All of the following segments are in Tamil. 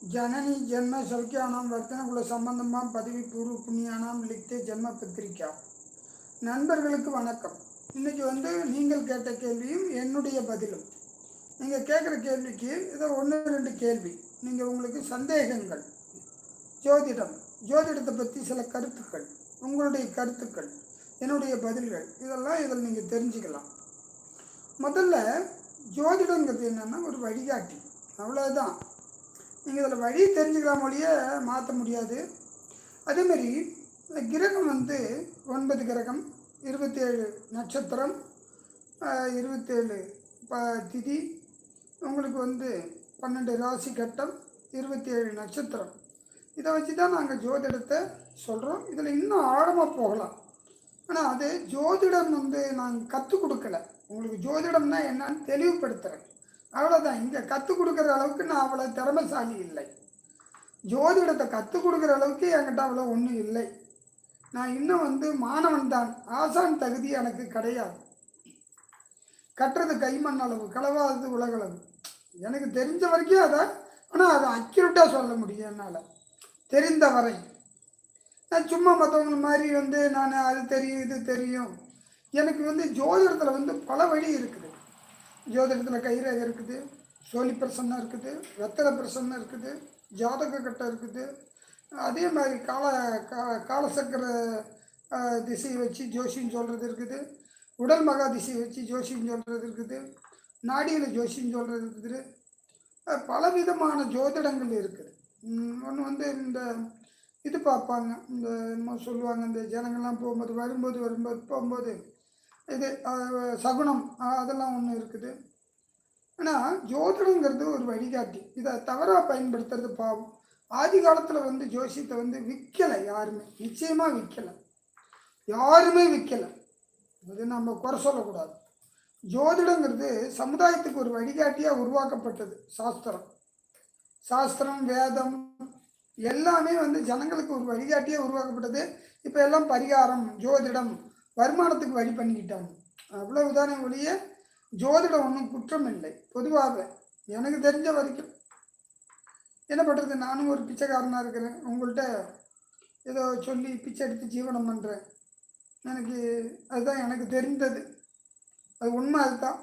जननी जन्म सौख्यानां वर्तनकुल சம்பந்தமாம் பதவி பூர்வ புண்ணியானாம் லிக்தே ஜென்ம பத்திரிக்கா. நண்பர்களுக்கு வணக்கம். இன்றைக்கி நீங்கள் கேட்ட கேள்வியும் என்னுடைய பதிலும். நீங்கள் கேட்குற கேள்விக்கு ஏதோ ஒன்று ரெண்டு கேள்வி, நீங்கள் உங்களுக்கு சந்தேகங்கள், ஜோதிடத்தை பற்றி சில கருத்துக்கள், உங்களுடைய கருத்துக்கள், என்னுடைய பதில்கள், இதெல்லாம் இதில் நீங்கள் தெரிஞ்சுக்கலாம். முதல்ல ஜோதிடங்கிறது என்னென்னா ஒரு வழிகாட்டி, அவ்வளோதான். நீங்கள் இதில் வழி தெரிஞ்சுக்கலாம், மொழிய மாற்ற முடியாது. அதேமாரி கிரகம் 9 கிரகம், 27 நட்சத்திரம், 27 திதி, உங்களுக்கு 12 ராசி கட்டம், 27 நட்சத்திரம். இதை வச்சு தான் நாங்கள் ஜோதிடத்தை சொல்கிறோம். இதில் இன்னும் ஆழமாக போகலாம். ஆனால் அது ஜோதிடம் நாங்கள் கற்றுக் கொடுக்கலை. உங்களுக்கு ஜோதிடம்னா என்னன்னு தெளிவுபடுத்துகிறேன், அவ்வளோதான். இங்கே கற்றுக் கொடுக்குற அளவுக்கு நான் அவ்வளோ திறமைசாலி இல்லை. ஜோதிடத்தை கற்றுக் கொடுக்குற அளவுக்கு என்கிட்ட அவ்வளோ ஒன்றும் இல்லை. நான் இன்னும் மாணவன் தான். ஆசான் தகுதி எனக்கு கிடையாது. கட்டுறது கைமண் அளவு, களவாதது உலகளவு. எனக்கு தெரிஞ்ச வரைக்கும் அதை, ஆனால் அதை அக்யூரேட்டாக சொல்ல முடியும் என்னால் தெரிந்த வரை. நான் சும்மா மற்றவங்க மாதிரி நான் அது தெரியும் இது தெரியும். எனக்கு ஜோதிடத்தில் பல வழி இருக்குது. ஜோதிடத்தில் கைரேகை இருக்குது, சோழி பிரசன்னம் இருக்குது, வெத்தலை பிரசன்னம் இருக்குது, ஜாதக கட்டம் இருக்குது. அதே மாதிரி காலசக்கர திசையை வச்சு ஜோசியம் சொல்கிறது இருக்குது, உடல் மகா திசையை வச்சு ஜோசியம் சொல்கிறது இருக்குது, நாடியில் ஜோசியம் சொல்கிறது இருக்குது. பலவிதமான ஜோதிடங்கள் இருக்குது. ஒன்று இந்த இது பார்ப்பாங்க, இந்த என்ன சொல்லுவாங்க, இந்த ஜனங்கள்லாம் போகும்போது இது சகுனம், அதெல்லாம் ஒன்று இருக்குது. ஆனால் ஜோதிடங்கிறது ஒரு வழிகாட்டி. இதை தவறாக பயன்படுத்துறது பாவம். ஆதி காலத்தில் ஜோசியத்தை விற்கலை யாருமே, நிச்சயமாக விற்கலை, யாருமே விற்கலை. அது நம்ம குறை சொல்லக்கூடாது. ஜோதிடங்கிறது சமுதாயத்துக்கு ஒரு வழிகாட்டியாக உருவாக்கப்பட்டது. சாஸ்திரம் வேதம் எல்லாமே ஜனங்களுக்கு ஒரு வழிகாட்டியாக உருவாக்கப்பட்டது. இப்போ எல்லாம் பரிகாரம், ஜோதிடம் வருமானத்துக்கு வழி பண்ணிக்கிட்டாங்க, அவ்வளவுதானே ஒழிய ஜோதிடம் ஒன்றும் குற்றம் இல்லை. பொதுவாக எனக்கு தெரிஞ்ச வரைக்கும் என்ன பண்ணுறது, நானும் ஒரு பிச்சைக்காரனாக இருக்கிறேன். உங்கள்கிட்ட ஏதோ சொல்லி பிச்சை எடுத்து ஜீவனம் பண்ணுறேன். அதுதான் எனக்கு தெரிந்தது, அது உண்மை. அதுதான்.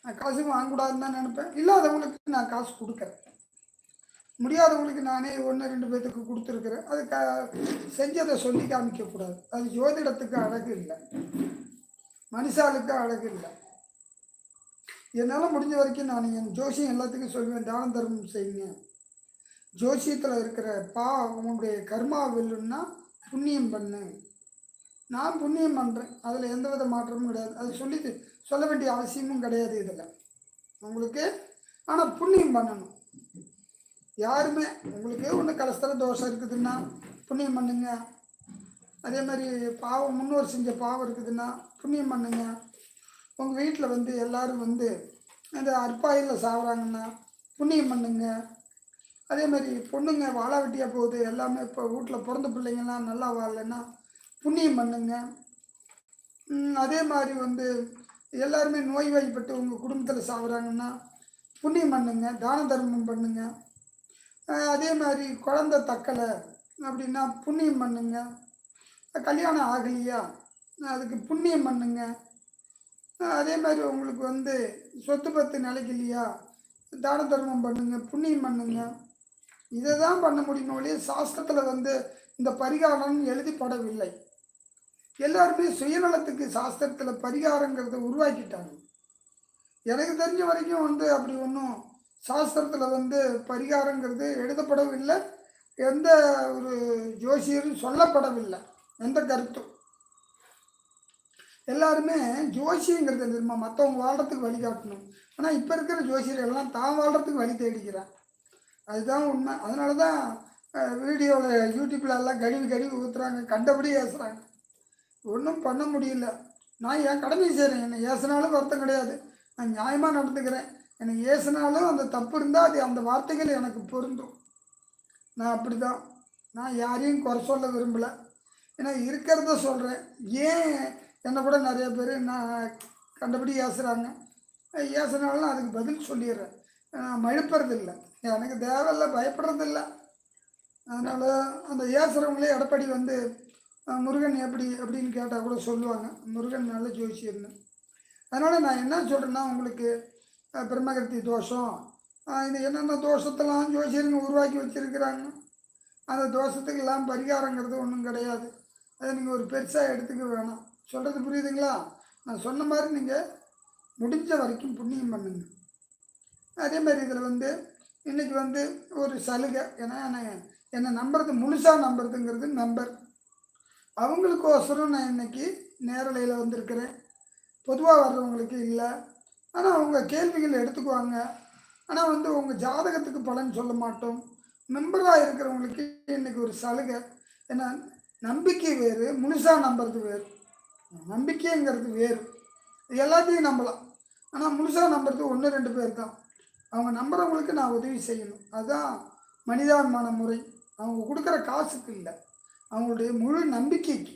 நான் காசு வாங்கக்கூடாதுன்னு தான் நினைப்பேன். இல்லாதவங்களுக்கு நான் காசு கொடுக்குறேன், முடியாதவங்களுக்கு நானே 1-2 பேர்த்துக்கு கொடுத்துருக்குறேன். அது செஞ்சதை சொல்லி காமிக்கக்கூடாது. அது ஜோதிடத்துக்கு அழகு இல்லை, மனுஷாளுக்கு அழகு இல்லை. என்னால் முடிஞ்ச வரைக்கும் நான் என் ஜோசியம் எல்லாத்துக்கும் சொல்லுவேன், தான தர்மம் செய்யுங்க. ஜோசியத்தில் இருக்கிற உங்களுடைய கர்மா வெல்லுன்னா புண்ணியம் பண்ணு. நான் புண்ணியம் பண்ணுறேன், அதில் எந்தவித மாற்றமும் கிடையாது. அது சொல்ல வேண்டிய அவசியமும் கிடையாது இதில் உங்களுக்கு. ஆனால் புண்ணியம் பண்ணணும். யாருமே உங்களுக்கு ஒன்று கலஸ்தர தோஷம் இருக்குதுன்னா புண்ணியம் பண்ணுங்க. அதே மாதிரி பாவம், முன்னோர் செஞ்ச பாவம் இருக்குதுன்னா புண்ணியம் பண்ணுங்க. உங்கள் வீட்டில் எல்லோரும் இந்த அற்பாயில் சாப்பிட்றாங்கன்னா புண்ணியம் பண்ணுங்க. அதே மாதிரி பொண்ணுங்க வாழா வெட்டியாக போகுது, எல்லாமே இப்போ வீட்டில் பிறந்த பிள்ளைங்கள்லாம் நல்லா வாழலைன்னா புண்ணியம் பண்ணுங்க. அதே மாதிரி எல்லாருமே நோய்வாய்ப்பட்டு உங்கள் குடும்பத்தில் சாப்பிட்றாங்கன்னா புண்ணியம் பண்ணுங்க, தான தர்மம் பண்ணுங்க. அதே மாதிரி குழந்தை தக்கலை அப்படின்னா புண்ணியம் பண்ணுங்க. கல்யாணம் ஆகலையா, அதுக்கு புண்ணியம் பண்ணுங்க. அதே மாதிரி உங்களுக்கு சொத்து பத்து நிலைக்கலையா, தான தர்மம் பண்ணுங்க, புண்ணியம் பண்ணுங்க. இதை தான் பண்ண முடியுமோ இல்லையா. சாஸ்திரத்தில் இந்த பரிகாரம் எழுதிப்படவில்லை. எல்லாருமே சுயநலத்துக்கு சாஸ்திரத்தில் பரிகாரங்கிறத உருவாக்கிட்டாங்க. எனக்கு தெரிஞ்ச வரைக்கும் அப்படி ஒன்றும் சாஸ்திரத்தில் பரிகாரங்கிறது எழுதப்படவில்லை. எந்த ஒரு ஜோசியரும் சொல்லப்படவில்லை, எந்த கருத்தும். எல்லாருமே ஜோசியங்கிறது தெரியுமா, மற்றவங்க வாழ்கிறதுக்கு வழிகாட்டணும். ஆனால் இப்போ இருக்கிற ஜோசியர்கள் எல்லாம் தான் வாழ்கிறதுக்கு வழி தேடிக்கிறான். அதுதான் உண்மை. அதனால தான் வீடியோவில் யூடியூப்பில் எல்லாம் கழுவி ஊற்றுறாங்க, கண்டபடி ஏசுகிறாங்க. ஒன்றும் பண்ண முடியல. நான் என் கடமை செய்கிறேன். என்னை ஏசினாலும் வருத்தம் கிடையாது, நான் நியாயமாக நடந்துக்கிறேன். என்னை ஏசினாலும் அந்த தப்பு இருந்தால் அது அந்த வார்த்தைகள் எனக்கு பொருந்தும். நான் அப்படி தான். நான் யாரையும் குறை சொல்ல விரும்பலை, ஏன்னா இருக்கிறத சொல்கிறேன். ஏன் என்னை கூட நிறைய பேர் நான் கண்டபடி ஏசுகிறாங்க, ஏசுனாலும் அதுக்கு பதில் சொல்லிடுறேன். மழுப்புறதில்லை, எனக்கு தேவையில்லை, பயப்படுறதில்லை. அதனால் அந்த ஏசுகிறவங்களே எடப்பாடி வந்து முருகன் எப்படி அப்படின்னு கேட்டால் கூட சொல்லுவாங்க, முருகன் நல்ல ஜோசியர்னு. அதனால் நான் என்ன சொல்கிறேன்னா, உங்களுக்கு பிரம்மகர்த்தி தோஷம், இது என்னென்ன தோஷத்தெல்லாம் ஜோசியருங்க உருவாக்கி வச்சுருக்கிறாங்க. அந்த தோஷத்துக்கெல்லாம் பரிகாரங்கிறது ஒன்றும் கிடையாது. அதை நீங்கள் ஒரு பெருசாக எடுத்துக்க வேணாம். சொல்கிறது புரியுதுங்களா? நான் சொன்ன மாதிரி நீங்கள் முடிஞ்ச வரைக்கும் புண்ணியம் பண்ணுங்க. அதே மாதிரி இதில் வந்து இன்றைக்கி வந்து ஒரு சலுகை, ஏன்னா என்னை நம்புறது முழுசாக நம்புறதுங்கிறது நம்பர் அவங்களுக்கோசரம் நான் இன்றைக்கி நேரலையில் வந்திருக்கிறேன். பொதுவாக வர்றவங்களுக்கு இல்லை. ஆனால் அவங்க கேள்விகள் எடுத்துக்குவாங்க. ஆனால் வந்து உங்கள் ஜாதகத்துக்கு பலன் சொல்ல மாட்டோம். மெம்பராக இருக்கிறவங்களுக்கு இன்றைக்கி ஒரு சலுகை. ஏன்னா நம்பிக்கை வேறு, முழுசாக நம்புறது வேறு. நம்பிக்கைங்கிறது வேறு, எல்லாத்தையும் நம்பலாம். ஆனால் முழுசாக நம்புறது 1-2 பேர் தான். அவங்க நம்புறவங்களுக்கு நான் உதவி செய்யணும். அதுதான் மனிதாபிமான முறை. அவங்க கொடுக்குற காசுக்கு இல்லை, அவங்களுடைய முழு நம்பிக்கைக்கு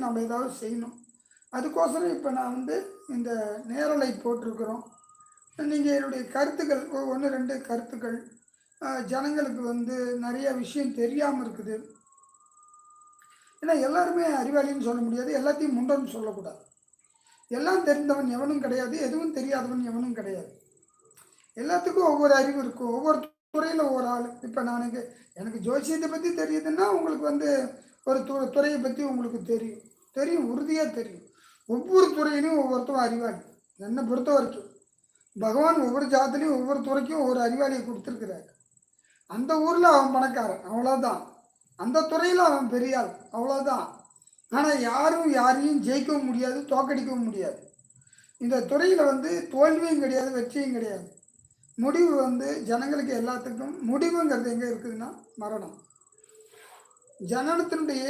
நம்ம ஏதாவது செய்யணும். அதுக்கோசரம் இப்போ நான் வந்து இந்த நேரலை போட்டிருக்கிறோம். நீங்கள் என்னுடைய கருத்துக்கள் 1-2 கருத்துக்கள் ஜனங்களுக்கு வந்து நிறைய விஷயம் தெரியாமல் இருக்குது. ஏன்னா எல்லாருமே அறிவாளின்னு சொல்ல முடியாது, எல்லாத்தையும் முண்டன்னு சொல்லக்கூடாது. எல்லாம் தெரிந்தவன் எவனும் கிடையாது, எதுவும் தெரியாதவன் எவனும் கிடையாது. எல்லாத்துக்கும் ஒவ்வொரு அறிவு இருக்கும், ஒவ்வொரு துறையில் ஒவ்வொரு ஆள். இப்போ எனக்கு ஜோசியத்தை பற்றி தெரியுதுன்னா உங்களுக்கு வந்து ஒரு துறையை பற்றி உங்களுக்கு தெரியும், உறுதியாக தெரியும். ஒவ்வொரு துறையிலையும் ஒவ்வொருத்தரும் அறிவாளி. என்னை பொறுத்த வரைக்கும் பகவான் ஒவ்வொரு ஜாத்திலையும் ஒவ்வொரு துறைக்கும் ஒவ்வொரு அறிவாளியை கொடுத்துருக்கிறார். அந்த ஊரில் அவன் பணக்காரன், அவ்வளோதான். அந்த துறையில் அவன் பெரியாள், அவ்வளோதான். ஆனால் யாரையும் ஜெயிக்கவும் முடியாது, தோக்கடிக்கவும் முடியாது. இந்த துறையில் வந்து தோல்வியும் கிடையாது, வெற்றியும் கிடையாது. முடிவு வந்து ஜனங்களுக்கு எல்லாத்துக்கும் முடிவுங்கிறது எங்கே இருக்குதுன்னா மரணம். ஜனனத்தினுடைய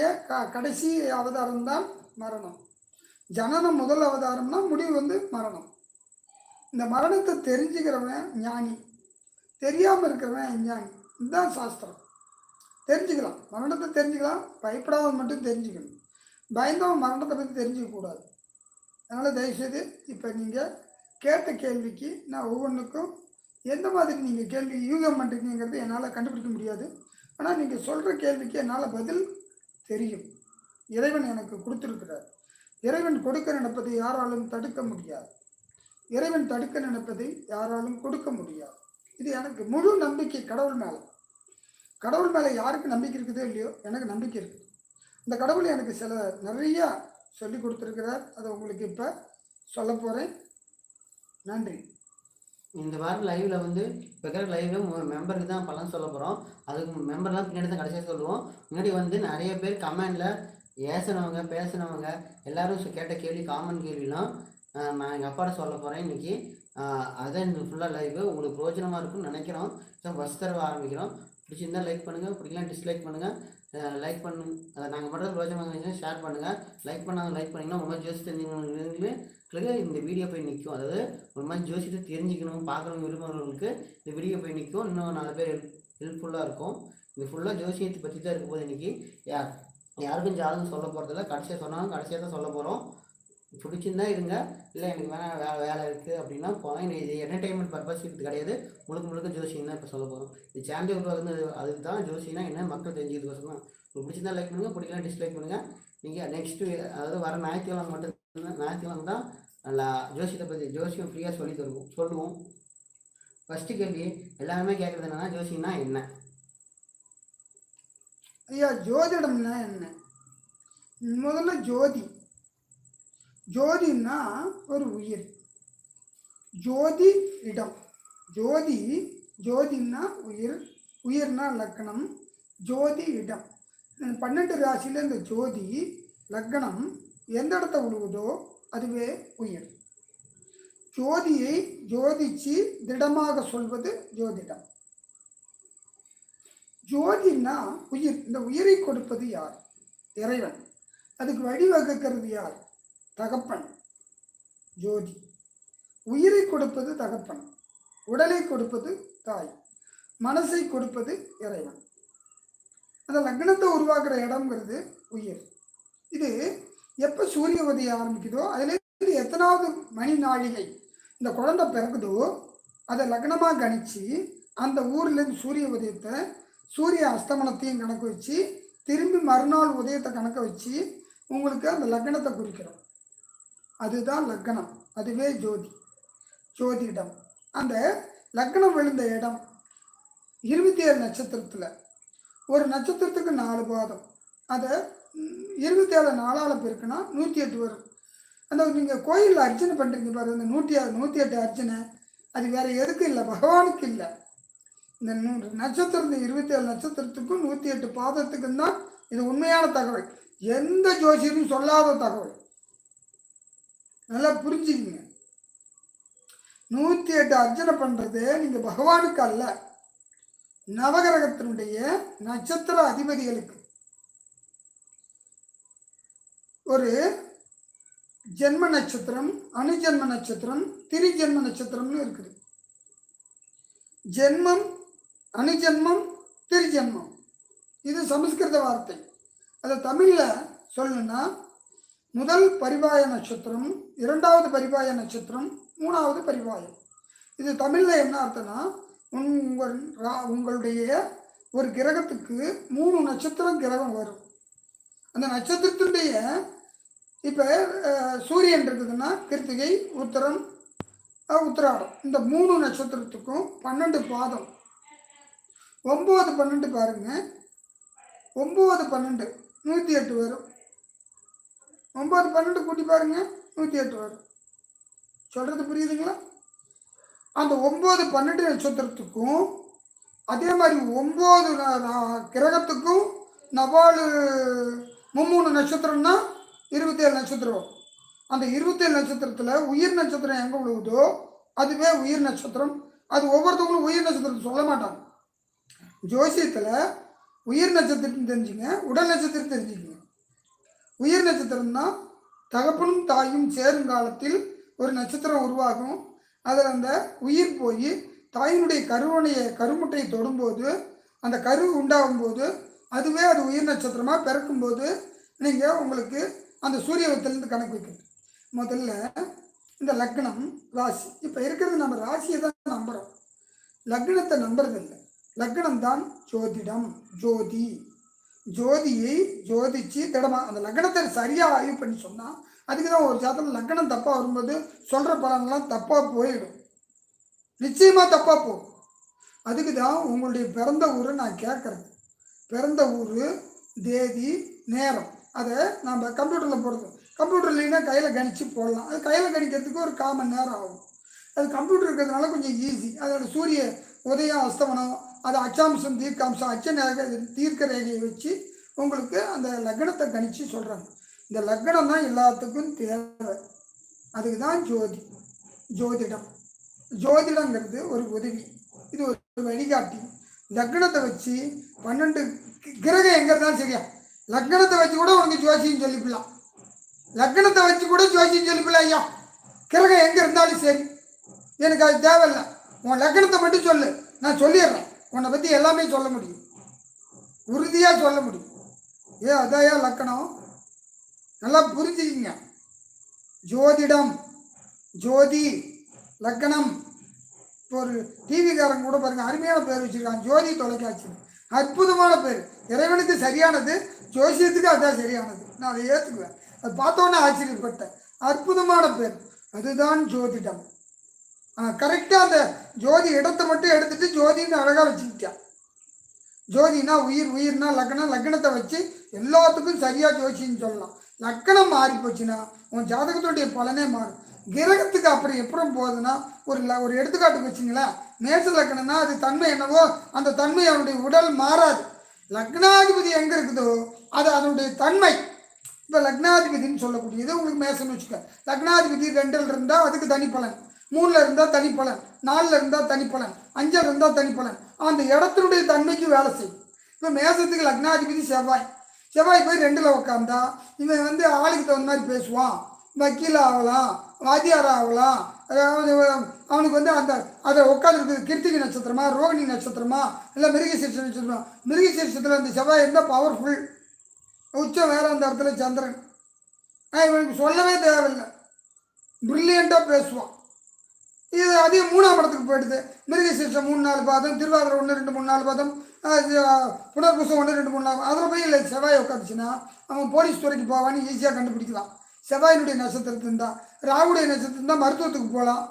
கடைசி அவதாரம் தான் மரணம். ஜனனம் முதல் அவதாரம்னா முடிவு வந்து மரணம். இந்த மரணத்தை தெரிஞ்சுக்கிறவன் ஞானி, தெரியாமல் இருக்கிறவன் அஞ்ஞானி. இதுதான் சாஸ்திரம். தெரிஞ்சுக்கலாம், மரணத்தை தெரிஞ்சுக்கலாம், பயப்படாத மட்டும் தெரிஞ்சுக்கணும். பயந்தவன் மரணத்தை பற்றி தெரிஞ்சுக்கக்கூடாது. அதனால் தயவுசெய்து இப்போ நீங்கள் கேட்ட கேள்விக்கு நான் ஒவ்வொன்றுக்கும் எந்த மாதிரி நீங்கள் கேள்வி யூகம் பண்ணுறீங்கிறது என்னால் கண்டுபிடிக்க முடியாது. ஆனால் நீங்கள் சொல்கிற கேள்விக்கு என்னால் பதில் தெரியும். இறைவன் எனக்கு கொடுத்துருக்கிறார். இறைவன் கொடுக்க நினைப்பதை யாராலும் தடுக்க முடியாது. இறைவன் தடுக்க நினைப்பதை யாராலும் கொடுக்க முடியாது. இது எனக்கு முழு நம்பிக்கை கடவுள் மேலே. கடவுள் மேலே யாருக்கு நம்பிக்கை இருக்குதோ இல்லையோ, எனக்கு நம்பிக்கை இருக்குது. இந்த கடவுள் எனக்கு நிறையா சொல்லி கொடுத்துருக்கிறார். அதை உங்களுக்கு இப்போ சொல்ல போகிறேன். நன்றி. இந்த வாரம் லைவில் வந்து இப்போ இருக்கிற லைவில் மெம்பருக்கு தான் பலன் சொல்ல போகிறோம். அதுக்கு மெம்பர்லாம் பின்னாடி தான் கடைசியாக சொல்லுவோம். முன்னாடி வந்து நிறைய பேர் கமெண்டில் ஏசினவங்க பேசினவங்க எல்லோரும் கேட்ட கேள்வி, காமன் கேள்விலாம் நான் எங்கள் அப்பாட்ட சொல்ல போகிறேன் இன்றைக்கி. அதான் இந்த ஃபுல்லாக லைவு உங்களுக்கு பிரோஜனமாக இருக்கும்னு நினைக்கிறோம். ஃபஸ்ட் தடவை ஆரம்பிக்கிறோம். பிடிச்சிருந்தால் லைக் பண்ணுங்கள், பிடிக்கலாம் டிஸ்லைக் பண்ணுங்கள். லைக் பண்ணுங்க, அதை நாங்கள் பண்ணுறது பிரோஜனமாக இருந்துச்சுன்னா ஷேர் பண்ணுங்கள். லைக் பண்ணாங்க லைக் பண்ணிங்கன்னா ஒரு மாதிரி ஜோசி தெரிஞ்சுக்கணும், இந்த வீடியோ போய் நிற்கும். அதாவது ஒரு மாதிரி ஜோசியத்தை தெரிஞ்சுக்கணும் பார்க்குறவங்க விரும்புகிறவங்களுக்கு இந்த வீடியோ போய் நிற்கும். இன்னும் 4 பேர் ஹெல்ப்ஃபுல்லாக இருக்கும். இது ஃபுல்லாக ஜோசியத்தை பற்றி தான் இருக்கும் போது இன்றைக்கி யாருக்கும் ஜாதகம் சொல்ல போகிறதில்ல. கடைசியாக சொன்னாலும் கடைசியாக தான் சொல்ல போகிறோம். பிடிச்சிருந்தா இருங்க, இல்லை எனக்கு வேலை இருக்குது அப்படின்னா போகிறேன். இது என்டர்டெயின்மெண்ட் பர்பஸ் இது கிடையாது, முழுக்க ஜோசியம் தான் இப்போ சொல்ல போகிறோம். இது சேனல் உருவாக்குறது அதுக்கு தான். ஜோசினா என்ன மக்கள் தெரிஞ்சுக்கிறதுக்கோசம் தான். உங்களுக்கு பிடிச்சிருந்தா லைக் பண்ணுங்கள், பிடிக்கலாம் டிஸ்லைக் பண்ணுங்கள். நீங்கள் நெக்ஸ்ட்டு அதாவது வர ஞாயிற்றுக்கிழமை ஞாயிற்றுக்கிழமை தான் நல்லா ஜோசியத்தை பற்றி ஜோசியம் ஃப்ரீயாக சொல்லுவோம். ஃபஸ்ட்டு கேள்வி எல்லாருமே கேட்குறது என்னன்னா, ஜோசியம்னா என்ன? ஐயா, ஜோதிடம்னா என்ன? முதல்ல ஜோதின்னா ஒரு உயிர். ஜோதி இடம். ஜோதின்னா உயிர்னா லக்னம், ஜோதி இடம். 12 ராசியில் இந்த ஜோதி லக்னம் எந்த இடத்த விடுவதோ அதுவே உயிர். ஜோதியை ஜோதிச்சு திடமாக சொல்வது ஜோதிடம். ஜோதினா உயிர். இந்த உயிரை கொடுப்பது யார்? இறைவன். அதுக்கு வழிவகுக்கிறது யார்? தகப்பன். ஜோதி. உயிரை கொடுப்பது தகப்பன், உடலை கொடுப்பது தாய், மனசை கொடுப்பது இறைவன். அந்த லக்னத்தை உருவாக்குற இடம்ங்கிறது உயிர். இது எப்போ சூரிய உதயம் ஆரம்பிக்குதோ அதுலேருந்து எத்தனாவது மணி நாழிகை இந்த குழந்தை பிறகுதோ அதை லக்னமாக கணிச்சு அந்த ஊர்லேருந்து சூரிய உதயத்தை சூரிய அஸ்தமனத்தையும் கணக்கு வச்சு திரும்பி மறுநாள் உதயத்தை கணக்க வச்சு உங்களுக்கு அந்த லக்னத்தை குறிக்கிறோம். அதுதான் லக்னம், அதுவே ஜோதிடம். அந்த லக்னம் விழுந்த இடம் 27 நட்சத்திரத்தில் ஒரு நட்சத்திரத்துக்கு 4 பாதம், அதை 27 நாளால் பெருக்குனா 108 வரும். அந்த நீங்கள் கோயிலில் அர்ச்சனை பண்ணுறீங்க பாரு, அந்த 108 அர்ச்சனை அது வேறு எதுக்கும் இல்லை, பகவானுக்கு இல்லை. இந்த நட்சத்திரம், இந்த 27 நட்சத்திரத்துக்கும் 108 பாதத்துக்கும் தான் இது உண்மையான தகவல். எந்த ஜோசியரும் சொல்லாத தகவல், நல்லா புரிஞ்சுக்கிங்க. 108 அர்ச்சனை பண்ணுறது நீங்கள் பகவானுக்கு அல்ல, நவகிரகத்தினுடைய நட்சத்திர அதிபதிகளுக்கு. ஒரு ஜென்ம நட்சத்திரம், அணுஜென்ம நட்சத்திரம், திரிஜென்ம நட்சத்திரம்னு இருக்குது. ஜென்மம், அணுஜென்மம், திரிஜென்மம், இது சமஸ்கிருத வார்த்தை. அதை தமிழில் சொல்லணும்னா முதல் பரிவாய நட்சத்திரம், 2வது பரிவாய நட்சத்திரம், 3வது பரிவாயம். இது தமிழில் என்ன அர்த்தம்னா, உங்களுடைய ஒரு கிரகத்துக்கு 3 நட்சத்திரம் கிரகம் வரும். அந்த நட்சத்திரத்தினுடைய இப்போ சூரியன் இருக்குதுன்னா கிருத்திகை, உத்திரம், உத்திராடம், இந்த 3 நட்சத்திரத்துக்கும் 12 பாதம். 9, 12 பாருங்க, 9, 12 108 வரும். 9, 12 கூட்டி பாருங்க, 108 வரும். சொல்கிறது புரியுதுங்களா? அந்த 9, 12 நட்சத்திரத்துக்கும் அதே மாதிரி 9 கிரகத்துக்கும் 4 3 நட்சத்திரம்னா 27 நட்சத்திரம். அந்த 27 நட்சத்திரத்தில் உயிர் நட்சத்திரம் எங்கே விழுவுதோ அதுவே உயிர் நட்சத்திரம். அது ஒவ்வொருத்தவங்களும் உயிர் நட்சத்திரத்தை சொல்ல மாட்டாங்க. ஜோசியத்தில் உயிர் நட்சத்திரத்தை தெரிஞ்சுங்க, உடல் நட்சத்திரத்தை தெரிஞ்சுக்கங்க. உயிர் நட்சத்திரம்னா தகப்பனும் தாயும் சேரும் காலத்தில் ஒரு நட்சத்திரம் உருவாகும். அதில் அந்த உயிர் போய் தாயினுடைய கருமுட்டையை தொடும்போது, அந்த கரு உண்டாகும்போது அதுவே அது உயிர் நட்சத்திரமாக பிறக்கும்போது நீங்கள் உங்களுக்கு அந்த சூரியத்திலேருந்து கணக்கு வைக்கணும். முதல்ல இந்த லக்னம், ராசி. இப்போ இருக்கிறது நம்ம ராசியை தான் நம்புகிறோம், லக்னத்தை நம்புறதில்லை. லக்னம் தான் ஜோதிடம், ஜோதியை ஜோதிச்சு திடமாக அந்த லக்னத்தை சரியாக ஆய்வு பண்ணி சொன்னால், அதுக்கு தான் ஒரு ஜாதகம் லக்னம் தப்பாக வரும்போது சொல்கிற பலன்லாம் தப்பாக போயிடும், நிச்சயமாக தப்பாக போகும். அதுக்கு தான் உங்களுடைய பிறந்த ஊரை நான் கேட்குறது. பிறந்த ஊர், தேதி, நேரம், அதை நம்ம கம்ப்யூட்டரில் போடுறது. கம்ப்யூட்டர் இல்லைன்னா கையில் கணிச்சு போடலாம். அது கையில் கணிக்கிறதுக்கு ஒரு 1/4 மணி நேரம் ஆகும். அது கம்ப்யூட்டர் இருக்கிறதுனால கொஞ்சம் ஈஸி. அதோட சூரிய உதயம், அஸ்தமனம், அது அச்சாம்சம், தீர்க்காம்சம், தீர்க்க ரேகையை வச்சு உங்களுக்கு அந்த லக்னத்தை கணிச்சு சொல்கிறாங்க. இந்த லக்னம் தான் எல்லாத்துக்கும் தேவை. அதுக்கு தான் ஜோதிடம். ஜோதிடங்கிறது ஒரு உதவி, இது ஒரு வழிகாட்டி. லக்னத்தை வச்சு 12 கிரகம் எங்கே இருந்தாலும் சரியா, லக்னத்தை வச்சு கூட உனக்கு ஜோசியம் சொல்லிக்கலாம். லக்னத்தை வச்சு கூட ஜோசியம் சொல்லிக்கலாம். ஐயா, கிரகம் எங்கே இருந்தாலும் சரி, எனக்கு அது தேவையில்லை. உன் லக்னத்தை மட்டும் சொல்லு, நான் சொல்லிடுறேன். உன்னை பற்றி எல்லாமே சொல்ல முடியும், உறுதியாக சொல்ல முடியும். அதையா லக்கணம், நல்லா புரிஞ்சுக்கிங்க. ஜோதிடம், ஜோதி, லக்கணம். இப்போ ஒரு டிவிக்காரங்க கூட பாருங்கள், அருமையான பேர் வச்சுருக்காங்க, ஜோதி தொலைக்காட்சி. அற்புதமான பேர். இறைவனுக்கு சரியானது, ஜோசியத்துக்கு அதுதான் சரியானது. நான் அதை ஏற்றுக்குவேன். அது பார்த்தோன்னே ஆச்சரியப்பட்டேன். அற்புதமான பேர், அதுதான் ஜோதிடம். கரெக்டாக அந்த ஜோதி இடத்தை மட்டும் எடுத்துட்டு ஜோதின்னு அழகாக வச்சுக்கிட்டான். ஜோதினா உயிர், உயிர்னா லக்னம், லக்னத்தை வச்சு எல்லாத்துக்கும் சரியாக ஜோசின்னு சொல்லலாம். லக்கணம் மாறி போச்சுன்னா உன் ஜாதகத்துடைய பலனே மாறும். கிரகத்துக்கு அப்புறம் எப்பறம் போகுதுன்னா, ஒரு எடுத்துக்காட்டுக்கு வச்சிங்களேன், மேச லக்னம்னா அது தன்மை என்னவோ அந்த தன்மை அவனுடைய உடல் மாறாது. லக்னாதிபதி எங்கே இருக்குதோ அது அதனுடைய தன்மை. இப்போ லக்னாதிபதினு சொல்லக்கூடியது உங்களுக்கு மேசன்னு வச்சுக்க. லக்னாதிபதி 2ல் இருந்தால் அதுக்கு தனிப்பலன், 3ல் இருந்தால் தனிப்பலன், 4ல் இருந்தால் தனிப்பலன், 5ல் இருந்தால் தனிப்பலன். அந்த இடத்தினுடைய தன்மைக்கு வேலை செய்யும். இப்போ மேசத்துக்கு லக்னாதிபதி செவ்வாய் போய் 2ல் உட்காந்தா இவன் ஆளுக்கு தகுந்த மாதிரி பேசுவான். வக்கீல் ஆகலாம், வாத்தியார் ஆகலாம். அவனுக்கு அதை உட்காந்துருக்கு கிருத்திகை நட்சத்திரமா, ரோகிணி நட்சத்திரமா, இல்லை மிருகசீரிஷ நட்சத்திரமா. மிருகசீரிஷத்தில் அந்த செவ்வாய் இருந்தால் பவர்ஃபுல், உச்சம் வேறு அந்த இடத்துல சந்திரன். இவனுக்கு சொல்லவே தேவையில்லை, ப்ரில்லியண்ட்டாக பேசுவான். இது அதே 3ஆம் இடத்துக்கு போயிடுது. மிருகசீரிஷம் 3 4 பாதம், திருவாதிரை 1 2 3 4 பாதம், புனர்பூசம் 1 2 3 4 அதில் போய் இல்லை செவ்வாய் உட்காந்துச்சுன்னா அவன் போலீஸ் துறைக்கு போவான்னு ஈஸியாக கண்டுபிடிக்கலாம். செவ்வாயினுடைய நட்சத்திரத்தில் இருந்தால். ராகுடைய நட்சத்திரம் இருந்தால் மருத்துவத்துக்கு போகலாம்.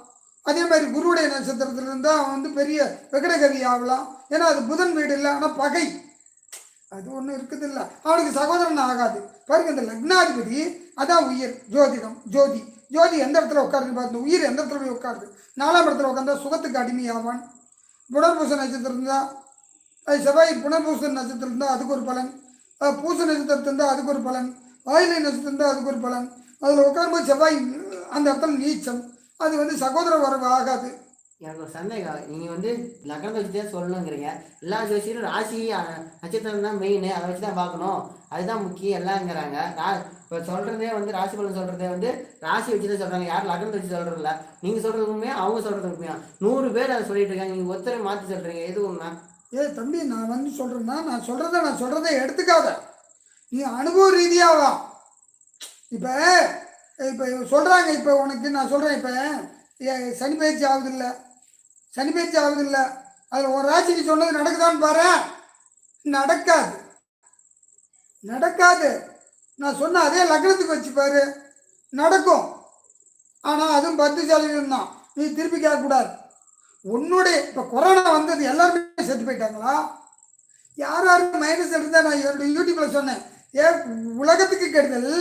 அதே மாதிரி குருவுடைய நட்சத்திரத்தில் இருந்தால் அவன் வந்து பெரிய விகடகவி ஆகலாம். ஏன்னா அது புதன் வீடு இல்லை, ஆனால் பகை அது ஒன்றும் இருக்குது இல்லை, அவனுக்கு சகோதரன் ஆகாது. பாருங்க, இந்த லக்னாதிபதி அதான் உயிர். ஜோதிடம் ஜோதி ஜோதி எந்த இடத்துல உட்காருன்னு பார்த்து உயிர் எந்த இடத்துல போய் உட்காருது. 4ஆம் இடத்துல உட்காந்தா சுகத்துக்கு அடிமையாவான். புனர்பூச நட்சத்திரம் இருந்தால் அது செவ்வாய் புனர்பூச நட்சத்திரம் இருந்தால் அதுக்கு ஒரு பலன், பூச நட்சத்திரத்தில் இருந்தால் அதுக்கு ஒரு பலன், ஆயிலை நட்சத்திரம் இருந்தால் அதுக்கு ஒரு பலன். அதில் உட்காரும்போது செவ்வாய் அந்த இடத்துல நீச்சம், அது வந்து சகோதர வரவு ஆகாது. எனக்கு ஒரு சந்தேகம், நீங்கள் வந்து லக்னத்தை வச்சு தான் சொல்லணுங்கிறீங்க. எல்லா ஜோசியரும் ராசி நட்சத்திரம் தான் மெயின், அதை வச்சு தான் பார்க்கணும், அதுதான் முக்கியம் எல்லாங்கிறாங்க. இப்போ சொல்கிறதே வந்து ராசி பலன் சொல்கிறதே வந்து ராசி வச்சு தான் சொல்கிறாங்க, யாரும் லக்னத்தை வச்சு சொல்கிறதில்ல. நீங்கள் சொல்கிறதுக்குமே அவங்க சொல்கிறதுக்குமே 100 பேர் அதை சொல்லிட்டு இருக்காங்க, நீங்கள் ஒருத்தரை மாற்றி சொல்கிறீங்க, எது ஒன்றா? தம்பி, நான் வந்து சொல்கிறேன்னா நான் சொல்கிறத எடுத்துக்காத, நீ அனுபவ ரீதியாக வா. இப்போ இப்போ சொல்கிறாங்க, இப்போ உனக்கு நான் சொல்கிறேன், இப்போ சனி பயிற்சி ஆகுதில்லை, சனி பயிற்சி ஆகுதில்லை, அதில் ஒரு ராசிக்கு சொன்னது நடக்குதான்னு பாரு. நடக்காது நடக்காது. நான் சொன்ன அதே லக்னத்துக்கு வச்சு பாரு, நடக்கும். ஆனால் அதுவும் 10% தான், நீ திருப்பி கேட்கக்கூடாது. உன்னுடைய இப்போ கொரோனா வந்தது எல்லாருமே செத்து போயிட்டாங்களா? யார் யாருக்கு மைனஸ் இருந்தால் நான் என்னுடைய யூடியூப்பில் சொன்னேன், உலகத்துக்கு கெடுதல்,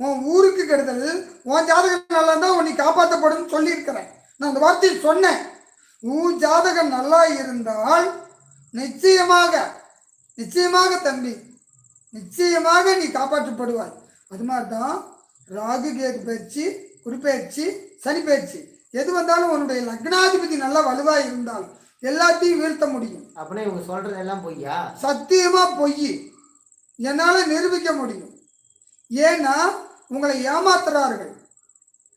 உன் ஊருக்கு கெடுதல், உன் ஜாதகம் நல்லா இருந்தால் உன்னை காப்பாற்றப்படும் சொல்லியிருக்கிறேன். நான் அந்த வார்த்தையை சொன்னேன். உன் ஜாதகம் நல்லா இருந்தால் நிச்சயமாக நிச்சயமாக தம்பி, நிச்சயமாக நீ காப்பாற்றப்படுவாய். அது மாதிரி தான் ராகு கேது பயிற்சி, குருப்பெயர்ச்சி, சனி பயிற்சி எது வந்தாலும் உன்னுடைய லக்னாதிபதி நல்லா வலுவாக இருந்தால் எல்லாத்தையும் வீழ்த்த முடியும். அப்படியே இவங்க சொல்கிறதெல்லாம் பொய்யா? சத்தியமாக பொய், என்னால் நிரூபிக்க முடியும். ஏன்னா உங்களை ஏமாத்துறார்கள்.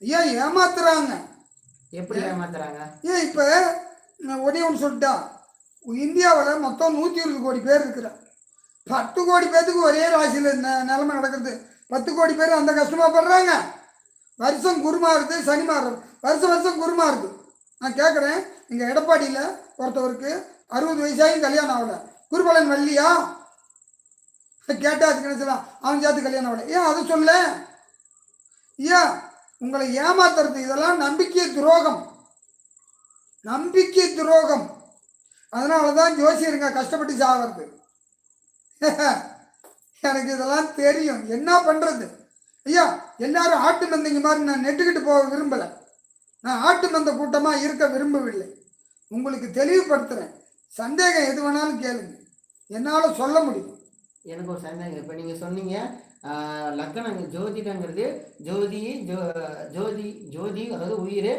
ஏன் ஏமாத்துறாங்க? எப்படி ஏமாத்துறாங்க? இப்போ ஒரே ஒன்று சொல்லிட்டா, இந்தியாவில் மொத்தம் 120 கோடி பேர் இருக்கிறார். 10 கோடி பேர்த்துக்கு ஒரே ராசியில் நிலைமை நடக்குது. 10 கோடி பேர் அந்த கஷ்டமாக படுறாங்க. வருஷம் குருமாறுது, சனி மாறுறது, வருஷம் குருமாறுது. நான் கேட்குறேன், இங்கே எடப்பாடியில் ஒருத்தவருக்கு 60 வயசாயும் கல்யாணம் ஆகலை, குருபலன் வள்ளியா கேட்டால் அதுக்கு என்ன சொல்லலாம், அவன் சேர்த்து கல்யாணம் ஆகலை. ஏன் அதை சொல்ல? ஏன் உங்களை ஏமாத்துறது? இதெல்லாம் நம்பிக்கை துரோகம், நம்பிக்கை துரோகம். அதனால தான் ஜோசியருங்க கஷ்டப்பட்டு சாகிறது. எனக்கு இதெல்லாம் தெரியும், என்ன பண்ணுறது? ஐயா, எல்லாரும் ஆட்டு மந்தைங்க மாதிரி நான் நெட்டுக்கிட்டு போக விரும்பலை. நான் ஆட்டு மந்த கூட்டமாக இருக்க விரும்பவில்லை. உங்களுக்கு தெளிவுபடுத்துகிறேன். சந்தேகம் எது வேணாலும் கேளுங்க, என்னால் சொல்ல முடியும். எனக்கு ஒரு சந்தேகம், இப்போ நீங்கள் சொன்னீங்க லக்னம் ஜோதிடங்கிறது ஜோதி ஜோதி அதாவது உயிர்,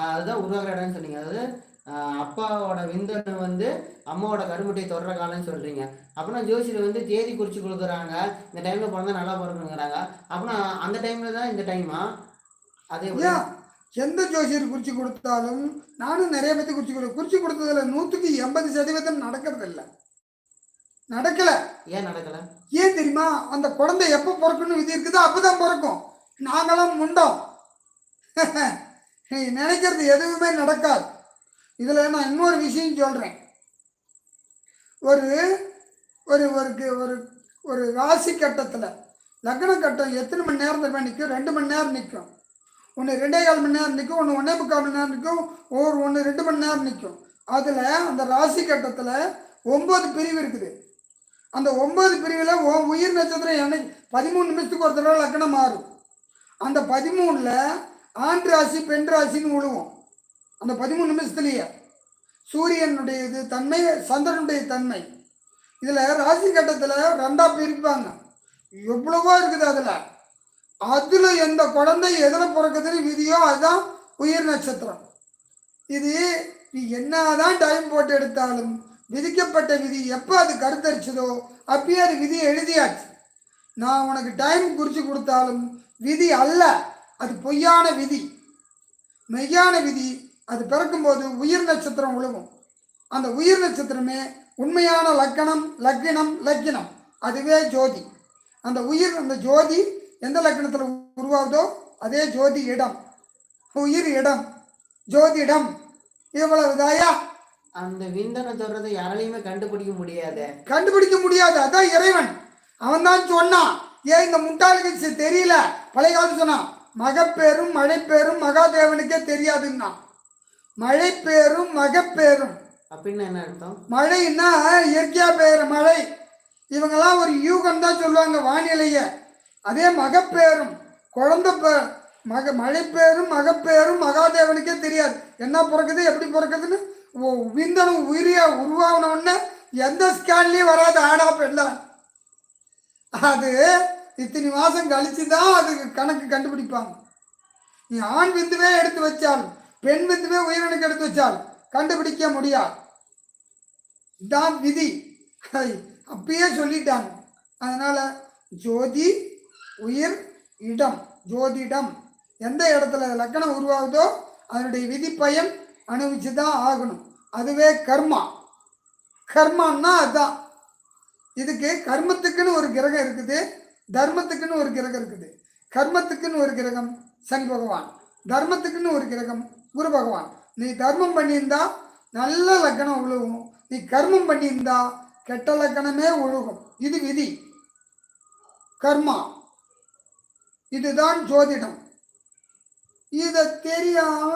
அதுதான் உருவாகிற இடம்னு சொன்னீங்க. அதாவது அப்பாவோட விந்தணு வந்து அம்மாவோட கருமுட்டையை தொடர காலம்னு சொல்கிறீங்க. அப்படின்னா ஜோசியர் வந்து தேதி குறித்து கொடுக்குறாங்க, இந்த டைமில் பிறந்தா நல்லா பிறக்கணுங்கிறாங்க. அப்படின்னா அந்த டைமில் தான் இந்த டைமா? அதே எந்த ஜோசியர் குறித்து கொடுத்தாலும் நானும் நிறைய பேர்த்து குறித்து கொடுத்ததில்ல. 100க்கு 80% நடக்கிறது இல்லை, நடக்கலை. ஏன் நடக்கலை? ஏன் தெரியுமா? அந்த குழந்தை எப்போ பிறக்கணும்னு விதி இருக்குதோ அப்போதான் பிறக்கும். நாங்களாம் முண்டோம், நினைக்கிறது எதுவுமே நடக்காது. இதில் நான் இன்னொரு விஷயம் சொல்கிறேன். ஒரு ஒரு ஒரு ஒரு ராசி கட்டத்தில் லக்ன கட்டம் எத்தனை மணி நேரம் தருவா நிற்கும்? 2 மணி நேரம் நிற்கும். ஒன்று 2.25 மணி நேரம் நிற்கும், ஒன்று 1.25 மணி நேரம் நிற்கும், ஒன்று 2 மணி நேரம் நிற்கும். அதில் அந்த ராசி கட்டத்தில் 9 பிரிவு இருக்குது. அந்த 9 பிரிவில் உயிர் நட்சத்திரம் என்னைக்கு 13 நிமிஷத்துக்கு ஒரு தடவை லக்னம் மாறும். அந்த 13ல் ஆண் ராசி பெண் ராசின்னு விழுவோம். அந்த 13 நிமிஷத்துலேயே சூரியனுடைய இது தன்மை, சந்திரனுடைய தன்மை. இதில் ராசி கட்டத்தில் 2ஆக பிரிப்பாங்க. எவ்வளவோ இருக்குது. அதில் எந்த குழந்தை எதில் பிறக்குதுன்னு விதியோ அதுதான் உயிர் நட்சத்திரம். இது நீ என்னதான் டைம் போட்டு எடுத்தாலும் விதிக்கப்பட்ட விதி எப்போ அது கருத்தரிச்சதோ அப்பயே அது விதி எழுதியாச்சு. நான் உனக்கு டைம் குறித்து கொடுத்தாலும் விதி அல்ல, அது பொய்யான விதி, மெய்யான விதி. அது பிறக்கும்போது உயிர் நட்சத்திரம் விழுவும். அந்த உயிர் நட்சத்திரமே உண்மையான லக்கினம், அதுவே ஜோதி. அந்த ஜோதி எந்த லக்கணத்தில் உருவாகுதோ அதே ஜோதி இடம், உயிர் இடம், ஜோதிடம் இவ்வளவுதாயா? அந்த விந்தனை சொல்றதை யாராலையுமே கண்டுபிடிக்க முடியாது. கண்டுபிடிக்க முடியாது. அதான் இறைவன் அவன் தான் சொன்னான். ஏன் இந்த முட்டாளுக்கு தெரியல? பழைய காலத்து சொன்னான், மகப்பேரும் மழைப்பேரும் மகாதேவனுக்கே தெரியாதுன்னா. மழைப்பேரும் மகப்பேரும் அப்படின்னு என்ன அர்த்தம்? மழைன்னா இயற்கையா பெய்யுற மழை. இவங்கெல்லாம் ஒரு யூகம் தான் சொல்லுவாங்க வானிலைய. அதே மகப்பேரும் குழந்தை மழைப்பேரும் மகப்பேரும் மகாதேவனுக்கே தெரியாது. என்ன பிறக்குது எப்படி பிறக்குதுன்னு. விந்தணு உயிரியா உருவாகின உடனே எந்த ஸ்கேன்லயும் வராது ஆடா பெண்ணா. அது இத்தனை மாசம் கழிச்சு தான் அதுக்கு கணக்கு கண்டுபிடிப்பாங்க. நீ ஆண் விந்துவே எடுத்து வச்சாலும் பெண் விந்துவே உயிரணுக்கு எடுத்து வச்சாலும் கண்டுபிடிக்க முடியாது. இதான் விதி. அப்பயே சொல்லிட்டாங்க. அதனால ஜோதி உயிர் இடம், ஜோதிடம் எந்த இடத்துல லக்கணம் உருவாகுதோ அதனுடைய விதி பயன் அனுபவிச்சு தான் ஆகணும். அதுவே கர்மா. கர்மான்னா அதுதான். இதுக்கு கர்மத்துக்குன்னு ஒரு கிரகம் இருக்குது, தர்மத்துக்குன்னு ஒரு கிரகம் இருக்குது. கர்மத்துக்குன்னு ஒரு கிரகம் சனி பகவான், தர்மத்துக்குன்னு ஒரு கிரகம் குரு பகவான். நீ தர்மம் பண்ணியிருந்தா நல்ல லக்கணம் உழுகும், நீ கர்மம் பண்ணியிருந்தா கெட்ட லக்கணமே ஒழுகும். இது விதி, கர்மா. இதுதான் ஜோதிடம். இதை தெரியாம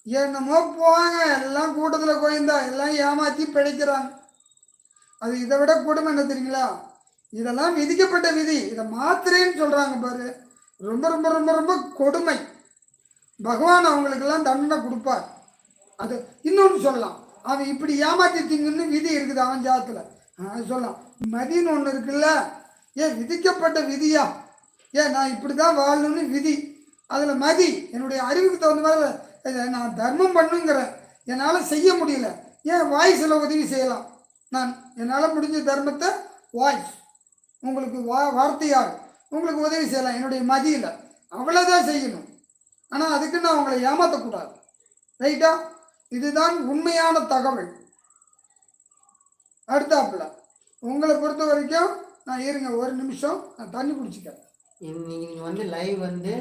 என்னமோ போவாங்க, எல்லாம் கூட்டத்தில் கோயந்தா எல்லாம் ஏமாற்றி பிழைக்கிறாங்க. அது இதை விட கொடுமை என்ன தெரியுங்களா? இதெல்லாம் விதிக்கப்பட்ட விதி, இதை மாத்திரேன்னு சொல்றாங்க பாரு. ரொம்ப ரொம்ப ரொம்ப ரொம்ப கொடுமை. பகவான் அவங்களுக்கெல்லாம் தண்டனை கொடுப்பார். அது இன்னொன்று சொல்லலாம், அவன் இப்படி ஏமாத்திட்டீங்கன்னு விதி இருக்குது அவன் ஜாத்துல. சொல்லலாம் மதின்னு ஒன்று இருக்குல்ல, ஏன் விதிக்கப்பட்ட விதியா? ஏன் நான் இப்படி தான் வாழணும்னு விதி. அதில் மதி என்னுடைய அறிவுக்கு தகுந்த மாதிரி நான் தர்மம் பண்ணுங்கிறேன், என்னால் செய்ய முடியல. ஏன் வாய்ஸில் உதவி செய்யலாம்? நான் என்னால் முடிஞ்ச தர்மத்தை வாய்ஸ் உங்களுக்கு வார்த்தையாக உங்களுக்கு உதவி செய்யலாம் என்னுடைய மதியில், அவ்வளோதான் செய்யணும். ஆனால் அதுக்கு நான் உங்களை ஏமாற்றக்கூடாது. ரைட்டா? இதுதான் உண்மையான தகவல். அடுத்தாப்புல உங்களை பொறுத்த வரைக்கும் நான் இருங்க ஒரு நிமிஷம், நான் தண்ணி குடிச்சிக்கிறேன். நீங்கள் வந்து லைவ் வந்து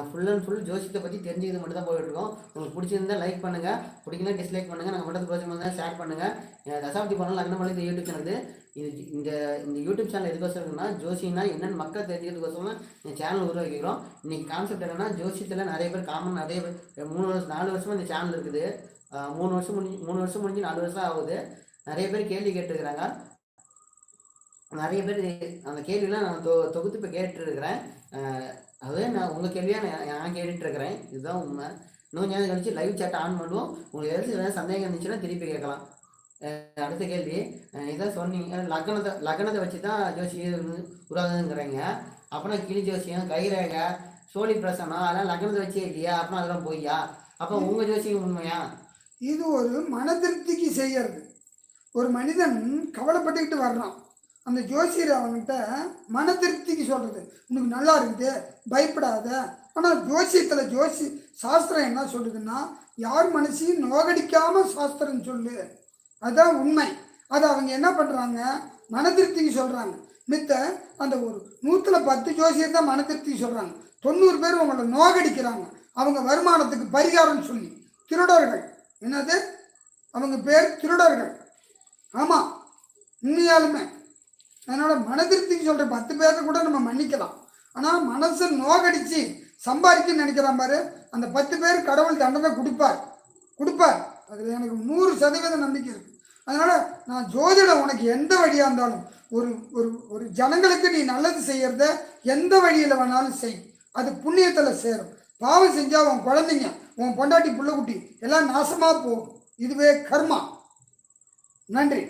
ஃபுல் அண்ட் ஃபுல் ஜோசியத்தை பற்றி தெரிஞ்சுக்கிறது மட்டும் தான் போயிட்டுருக்கோம். உங்களுக்கு பிடிச்சிருந்தா லைக் பண்ணுங்கள், பிடிக்கல டிஸ்லைக் பண்ணுங்கள். நாங்கள் மட்டும் பிரோஜனம் தான் ஷேர் பண்ணுங்கள். தசாப்தி பண்ணலாம் லக்னமலை யூடியூப் சேனல். இது இந்த யூடியூப் சேனல் எதுக்கோசரம் இருக்குன்னா, ஜோசினா என்னென்னு மக்கள் தெரிஞ்சுக்கிறதுக்கோசரம் இந்த சேனல் உருவாக்கிக்கிறோம். இன்றைக்கி கான்செப்ட் என்னென்னா, ஜோசியத்தில் நிறைய பேர் நிறைய பேர் 4 வருஷமாக இந்த சேனல் இருக்குது. 3 வருஷம் முடிஞ்சு 4 வருஷம் ஆகுது. நிறைய பேர் கேள்வி கேட்டுருக்குறாங்க. நிறைய பேர் அந்த கேள்வியெலாம் நான் தொகுத்து இப்போ கேட்டுருக்கிறேன். அதுவே நான் உங்கள் கேள்வியாக நான் கேட்டுட்ருக்கிறேன். இதுதான் உண்மை. இன்னும் நேரம் கழிச்சு லைவ் சேட்டை ஆன் பண்ணுவோம். உங்களுக்கு ஏதாச்சும் சந்தேகம் இருந்துச்சுன்னா திருப்பி கேட்கலாம். அடுத்த கேள்வி, இதான் சொன்னீங்க லக்னத்தை வச்சு தான் ஜோசியம் உருவாகுதுங்கிறீங்க. அப்புறம் கிளி ஜோசியம், கைரேகை, சோழி பிரசனம் அதெல்லாம் லக்னத்தை வச்சே இல்லையா? அப்புறம் அதெல்லாம் பொய்யா? அப்போ உங்கள் ஜோசியம் உண்மையா? இது ஒரு மன திருப்திக்கு செய்யறது. ஒரு மனிதன் கவலைப்பட்டுக்கிட்டு வர்றான், அந்த ஜோசியர் அவன்கிட்ட மன திருப்திக்கு சொல்கிறது, உனக்கு நல்லா இருக்குது பயப்படாத. ஆனால் ஜோசியத்தில் சாஸ்திரம் என்ன சொல்லுதுன்னா, யார் மனசையும் நோகடிக்காமல் சாஸ்திரம் சொல்லு, அதுதான் உண்மை. அது அவங்க என்ன பண்ணுறாங்க, மன திருப்திக்கு சொல்கிறாங்க. மித்த அந்த ஒரு 110 ஜோசியர் தான் மன திருப்திக்கு சொல்கிறாங்க. 90 பேர் அவங்கள நோகடிக்கிறாங்க. அவங்க வருமானத்துக்கு பரிகாரம் சொல்லி. திருடர்கள். என்னது? அவங்க பேர் திருடர்கள். ஆமாம், உண்மையாலுமே. அதனால் மன திருப்திக்கு சொல்கிற 10 பேரை கூட நம்ம மன்னிக்கலாம். ஆனால் மனசை நோகடித்து சம்பாதிக்கணும்னு நினைக்கிறான் பாரு, அந்த 10 பேர் கடவுள் தண்டனை கொடுப்பார். அதில் எனக்கு 100% நம்பிக்கை இருக்குது. அதனால் நான் ஜோதிடம் உனக்கு எந்த வழியாக இருந்தாலும் ஒரு ஒரு ஒரு ஜனங்களுக்கு நீ நல்லது செய்கிறத எந்த வழியில் வேணாலும் செய், அது புண்ணியத்தில் சேரும். பாவம் செஞ்சால் உன் குழந்தைங்க, உன் பொண்டாட்டி புள்ளக்குட்டி எல்லாம் நாசமாக போகும். இதுவே கர்மா. நன்றி.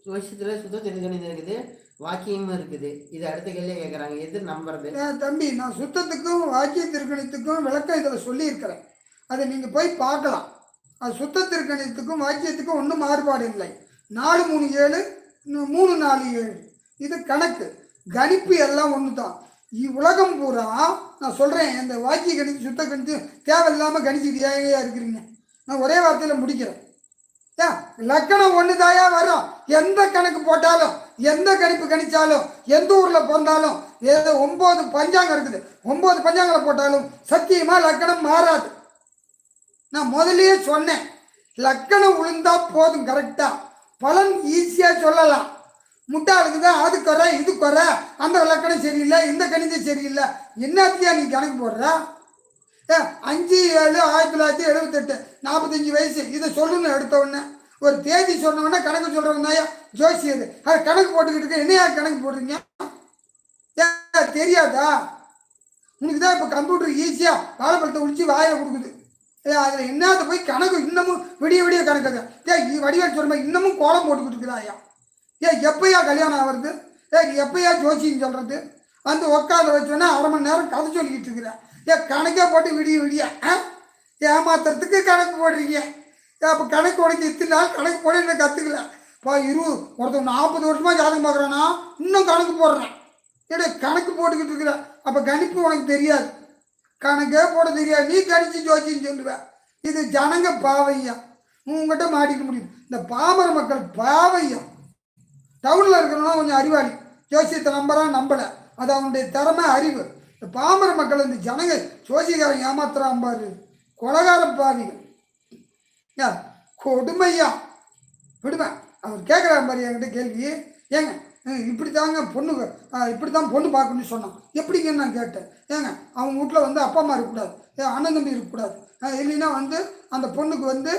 ஜோசியத்தில் சுத்த தெரிஞ்சு இருக்குது, வாக்கியமும் இருக்குது. இது அடுத்த கேள்வியே கேட்குறாங்க, எது நம்புறது? தம்பி, நான் சுத்தத்துக்கும் வாக்கிய திருக்கணித்துக்கும் விளக்கம் இதில் சொல்லியிருக்கிறேன். அதை நீங்கள் போய் பார்க்கலாம். அது சுத்த திருக்கணித்துக்கும் வாக்கியத்துக்கும் ஒன்றும் மாறுபாடு இல்லை. 4 3 7 3 4 7 இது கணக்கு. கணிப்பு எல்லாம் ஒன்று தான். உலகம் பூரா நான் சொல்கிறேன், இந்த வாக்கிய கணித்து சுத்த கணித்து தேவையில்லாமல் கணிச்சுக்கிட்டே இருக்கிறீங்க. நான் ஒரே வார்த்தையில் முடிக்கிறேன். லக்கணம் ஒன்று தாயா வரும். எந்த கணக்கு போட்டாலும், எந்த கணிப்பு கணிச்சாலும், எந்த ஊரில் பிறந்தாலும், ஏதோ 9 பஞ்சாங்கம் இருக்குது, 9 பஞ்சாங்களை போட்டாலும் சத்தியமாக லக்கணம் மாறாது. நான் முதல்லயே சொன்னேன், லக்கணம் விழுந்தா போதும் கரெக்டா, பலன் ஈஸியா சொல்லலாம். முட்டாளுக்கு தான் அது குறை இது குறை, அந்த லக்கணம் சரியில்லை இந்த கணிதம் சரியில்லை, என்னத்தியா நீ கணக்கு போடுற? 5/7/1978 45 வயசு இதை சொல்லணும்னு எடுத்த உடனே ஒரு தேதி சொன்ன உடனே கணக்கு சொல்றவங்க தான் ஜோசியது. அது கணக்கு போட்டுக்கிட்டு இருக்க, என்னையா கணக்கு போடுறீங்க? தெரியாதா உனக்கு தான் இப்போ கம்ப்யூட்டர் ஈஸியாக வாழைப்பழத்தை உடிச்சு வாயில் கொடுக்குது. அதில் என்னத்தை போய் கணக்கு இன்னமும் விடிய விடிய கணக்குது. வடிவேல் சொல்ற மாதிரி இன்னமும் கோலம் போட்டுக்கிட்டு இருக்கிறாயா? எப்பயா கல்யாணம் ஆகிறது? எப்பயா ஜோசின்னு சொல்கிறது? வந்து உட்கார வச்சோன்னா 1/2 மணி நேரம் கதை சொல்லிக்கிட்டு இருக்கிறேன். கணக்கே போட்டு விடிய விடிய ஏமாத்துறதுக்கு கணக்கு போடுறீங்க. அப்போ கணக்கு உனக்கு இத்தனை நாள் கணக்கு போட என்ன கற்றுக்கல. இப்போ ஒருத்தர் 40 வருஷமாக ஜாதகம் பார்க்குறேன்னா இன்னும் கணக்கு போடுறேன். கணக்கு போட்டுக்கிட்டு இருக்கிற, அப்போ கணிப்பு உனக்கு தெரியாது, கணக்கே போட தெரியாது, நீ கணிச்சு ஜோசின்னு சொல்லுவேன். இது ஜனங்க பாவையா, உங்ககிட்ட மாட்டிக்க முடியும். இந்த பாமர மக்கள் பாவையா. டவுனில் இருக்கிறவனா கொஞ்சம் அறிவாளி, ஜோசியத்தை நம்பலை, அது அவனுடைய திறமை அறிவு. இந்த பாமர மக்கள் இந்த ஜனங்க ஜோசியக்காரன் ஏமாத்துறான் பாரு, கொலகார பாவிகள், கொடுமையா விடுவேன். அவர் கேட்குறாரு பாரு என்கிட்ட கேள்வி, ஏங்க இப்படி தாங்க பொண்ணு இப்படி தான் பொண்ணு பார்க்கணும்னு சொன்னான். எப்படிங்கன்னு நான் கேட்டேன். ஏங்க அவங்க வீட்டில் வந்து அப்பா அம்மா இருக்கக்கூடாது, அண்ணன் தம்பி இருக்கக்கூடாது, இல்லைன்னா வந்து அந்த பொண்ணுக்கு வந்து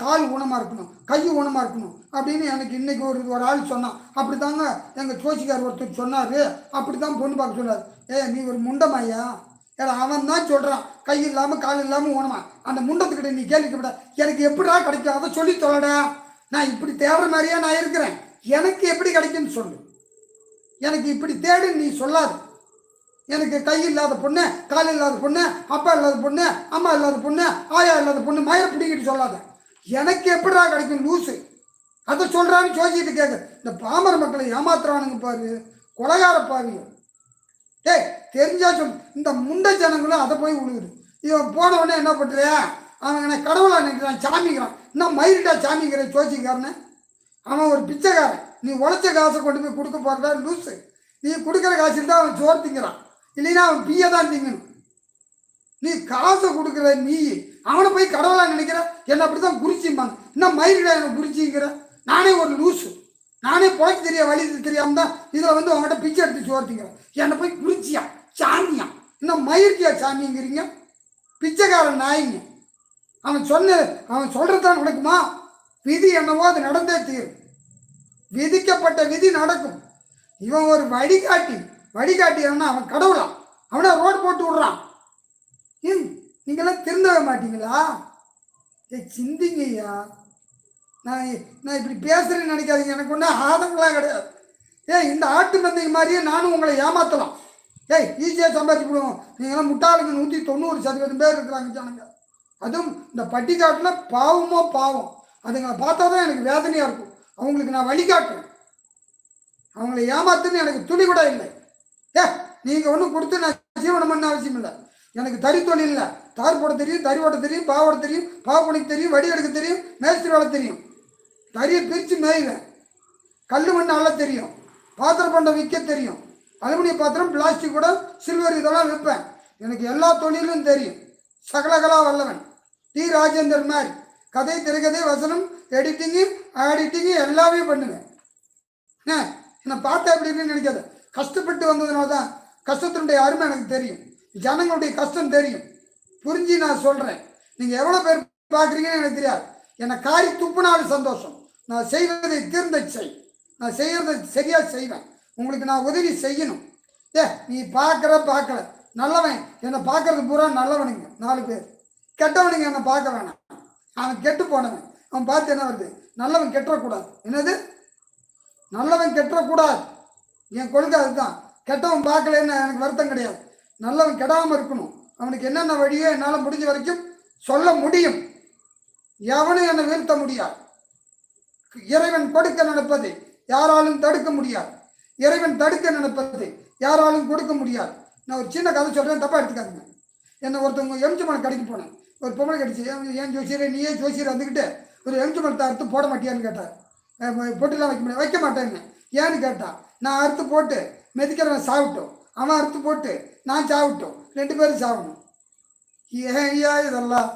கால் ஊனமாக இருக்கணும், கை ஊனமாக இருக்கணும் அப்படின்னு எனக்கு இன்றைக்கி ஒரு ஆள் சொன்னான். அப்படி தாங்க எங்கள் ஜோசிக்கார் ஒருத்தர் சொன்னார், அப்படி தான் பொண்ணு பார்க்க சொன்னார். நீ ஒரு முண்டமாய்யா? அவன் தான் சொல்கிறான் கை இல்லாமல் கால் இல்லாமல் ஊனமா. அந்த முண்டத்துக்கிட்ட நீ கேள்விக்கப்பட எனக்கு எப்படிடா கிடைக்கும்? அதை சொல்லி சொல்லடா. நான் இப்படி தேடுற மாதிரியா நான் இருக்கிறேன், எனக்கு எப்படி கிடைக்குன்னு சொல்லு. எனக்கு இப்படி தேடு நீ சொல்லாது. எனக்கு கை இல்லாத பொண்ணு, கால் இல்லாத பொண்ணு, அப்பா இல்லாத பொண்ணு, அம்மா இல்லாத பொண்ணு, ஆயா இல்லாத பொண்ணு மயிரை பிடிக்கிட்டு சொல்லாத. எனக்கு எப்படிடா கிடைக்கும் லூசு? அதை சொல்கிறான்னு ஜோசிட்டு கேட்க. இந்த பாமர மக்களை ஏமாத்துறானுங்க பாரு, கொலகார பாவிங்க. தெரிஞ்சா சொல்லு. இந்த முண்டை ஜனங்களும் அதை போய் விழுகுது. இவன் போனவொடனே என்ன பண்ணுறியா? அவன் என்ன கடவுளாக நினைக்கிறான், சாமிக்கிறான். இன்னும் மயிரிட்டா சாமிக்கிற ஜோசிக்காரன்னு. அவன் ஒரு பிச்சைக்காரன். நீ உழைச்ச காசை கொண்டு போய் கொடுக்க போகிறதா லூஸு? நீ கொடுக்குற காசில் தான் அவன் சோறு திங்கிறான், இல்லைன்னா அவன் பிய தான் திங்கணும். நீ காசை கொடுக்குற நீ அவனை போய் கடவுளாக நினைக்கிற. என்னை அப்படி தான் குறிச்சிம்பாங்க. இன்னும் மயிரிடா எனக்கு குறிச்சிங்கிற. நானே ஒரு லூஸு, நானே பொழைக்க தெரிய வழி தெரியாமல் தான் இதில் வந்து அவங்ககிட்ட பிச்சை எடுத்து சோறு திங்கிறேன். என்னை போய் குறிச்சியா சாமியா? இன்னும் மயிர்த்தியா சாமிங்கிறீங்க? பிச்சைக்காரன் நாயிங்க. அவன் சொல்கிறதான் நடக்குமா? விதி என்னவோ அது நடந்தே தீரும். விதிக்கப்பட்ட விதி நடக்கும். இவன் ஒரு வழிகாட்டி அவன் கடவுளா? அவனை ரோடு போட்டு விடுறான். நீங்களாம் திருந்தவே மாட்டீங்களா? சிந்திங்கய்யா. நான் இப்படி பேசுறேன்னு நினைக்காதீங்க, எனக்கு ஒன்றும் ஆதங்கெல்லாம் கிடையாது. இந்த ஆட்டு மந்தைங்க மாதிரியே நானும் உங்களை ஏமாற்றலாம். ஈஸியாக சம்பாதிச்சுடுவோம். நீங்களாம் முட்டாளுங்க 190% பேர் இருக்கிறாங்க ஜனங்க. அதுவும் இந்த பட்டிக்காட்டில் பாவமோ பாவம். அதுங்களை பார்த்தா தான் எனக்கு வேதனையாக இருக்கும். அவங்களுக்கு நான் வழிகாட்டுறேன், அவங்களை ஏமாத்துன்னு எனக்கு துளி கூட இல்லை. நீங்கள் ஒன்றும் கொடுத்து நான் ஜீவனம் பண்ண அவசியம் இல்லை. எனக்கு தறி தொழில் இல்லை. தார் போட தெரியும், தறி ஓட்ட தெரியும், பாவோட தெரியும், பாவு பணிக்கு தெரியும், வடி எடுக்க தெரியும், மேஸ்திரி வேலை தெரியும், தறியை பிரித்து மேய்வேன், கல் மண் அள்ள தெரியும், பாத்திரம் பண்டம் விற்க தெரியும், அலுமினிய பாத்திரம், பிளாஸ்டிக் கூட, சில்வர் இதெல்லாம் விற்பேன். எனக்கு எல்லா தொழிலும் தெரியும். சகலகலா வல்லவன். டி ராஜேந்தர் மாதிரி கதை, திரைக்கதை, வசனம், ஆடிட்டிங்கு எல்லாமே பண்ணுவேன். என்னை பார்த்தா எப்படி இருக்குன்னு நினைக்காத. கஷ்டப்பட்டு வந்ததுனால தான் கஷ்டத்தினுடைய அருமை எனக்கு தெரியும், ஜனங்களுடைய கஷ்டம் தெரியும். புரிஞ்சு நான் சொல்கிறேன். நீங்கள் எவ்வளோ பேர் பார்க்குறீங்கன்னு எனக்கு தெரியாது. என்னை காரி துப்புனாலும் சந்தோஷம். நான் செய்வதை தீர்ந்த செய். நான் செய்கிறத சரியாக செய்வேன். உங்களுக்கு நான் உதவி செய்யணும். நீ பார்க்கல நல்லவன் என்னை பார்க்கறது பூரா நல்லவனுங்க 4 பேர். கெட்டவனுங்க என்னை பார்க்க வேணாம். அவன் கெட்டு போனவன். அவன் பார்த்து என்ன வருது? நல்லவன் கெட்டக்கூடாது. என்னது? நல்லவன் கெட்டக்கூடாது. என் கொள்கை அதுதான். கெட்டவன் பார்க்கலன்னு எனக்கு வருத்தம் கிடையாது. நல்லவன் கெடாமல் இருக்கணும். அவனுக்கு என்னென்ன வழியோ என்னால் முடிஞ்ச வரைக்கும் சொல்ல முடியும். எவனும் என்னை வீழ்த்த முடியாது. இறைவன் கொடுக்க நினைப்பதை யாராலும் தடுக்க முடியாது. இறைவன் தடுக்க நினைப்பதை யாராலும் கொடுக்க முடியாது. நான் ஒரு சின்ன கதை சொல்கிறேன், தப்பாக எடுத்துக்காதுங்க. என்னை ஒருத்தவங்க எம்ஜிமன் கடைக்கு போனேன். ஒரு பொம்பளை கடிச்சு, ஏன் ஜோசியரை நீயே ஜோசியரை வந்துக்கிட்டு ஒரு எம்ஜிமன் அறுத்து போட மாட்டியான்னு கேட்டார். பொட்டுலாம் வைக்க முடியாது. வைக்க மாட்டேன்னு. ஏன்னு கேட்டால், நான் அறுத்து போட்டு மெதிக்கிறவன் சாப்பிட்டோம், அவன் அறுத்து போட்டு நான் சாப்பிட்டோம், 2 பேரும் சாப்பிடணும். ஏன்யா இதெல்லாம்?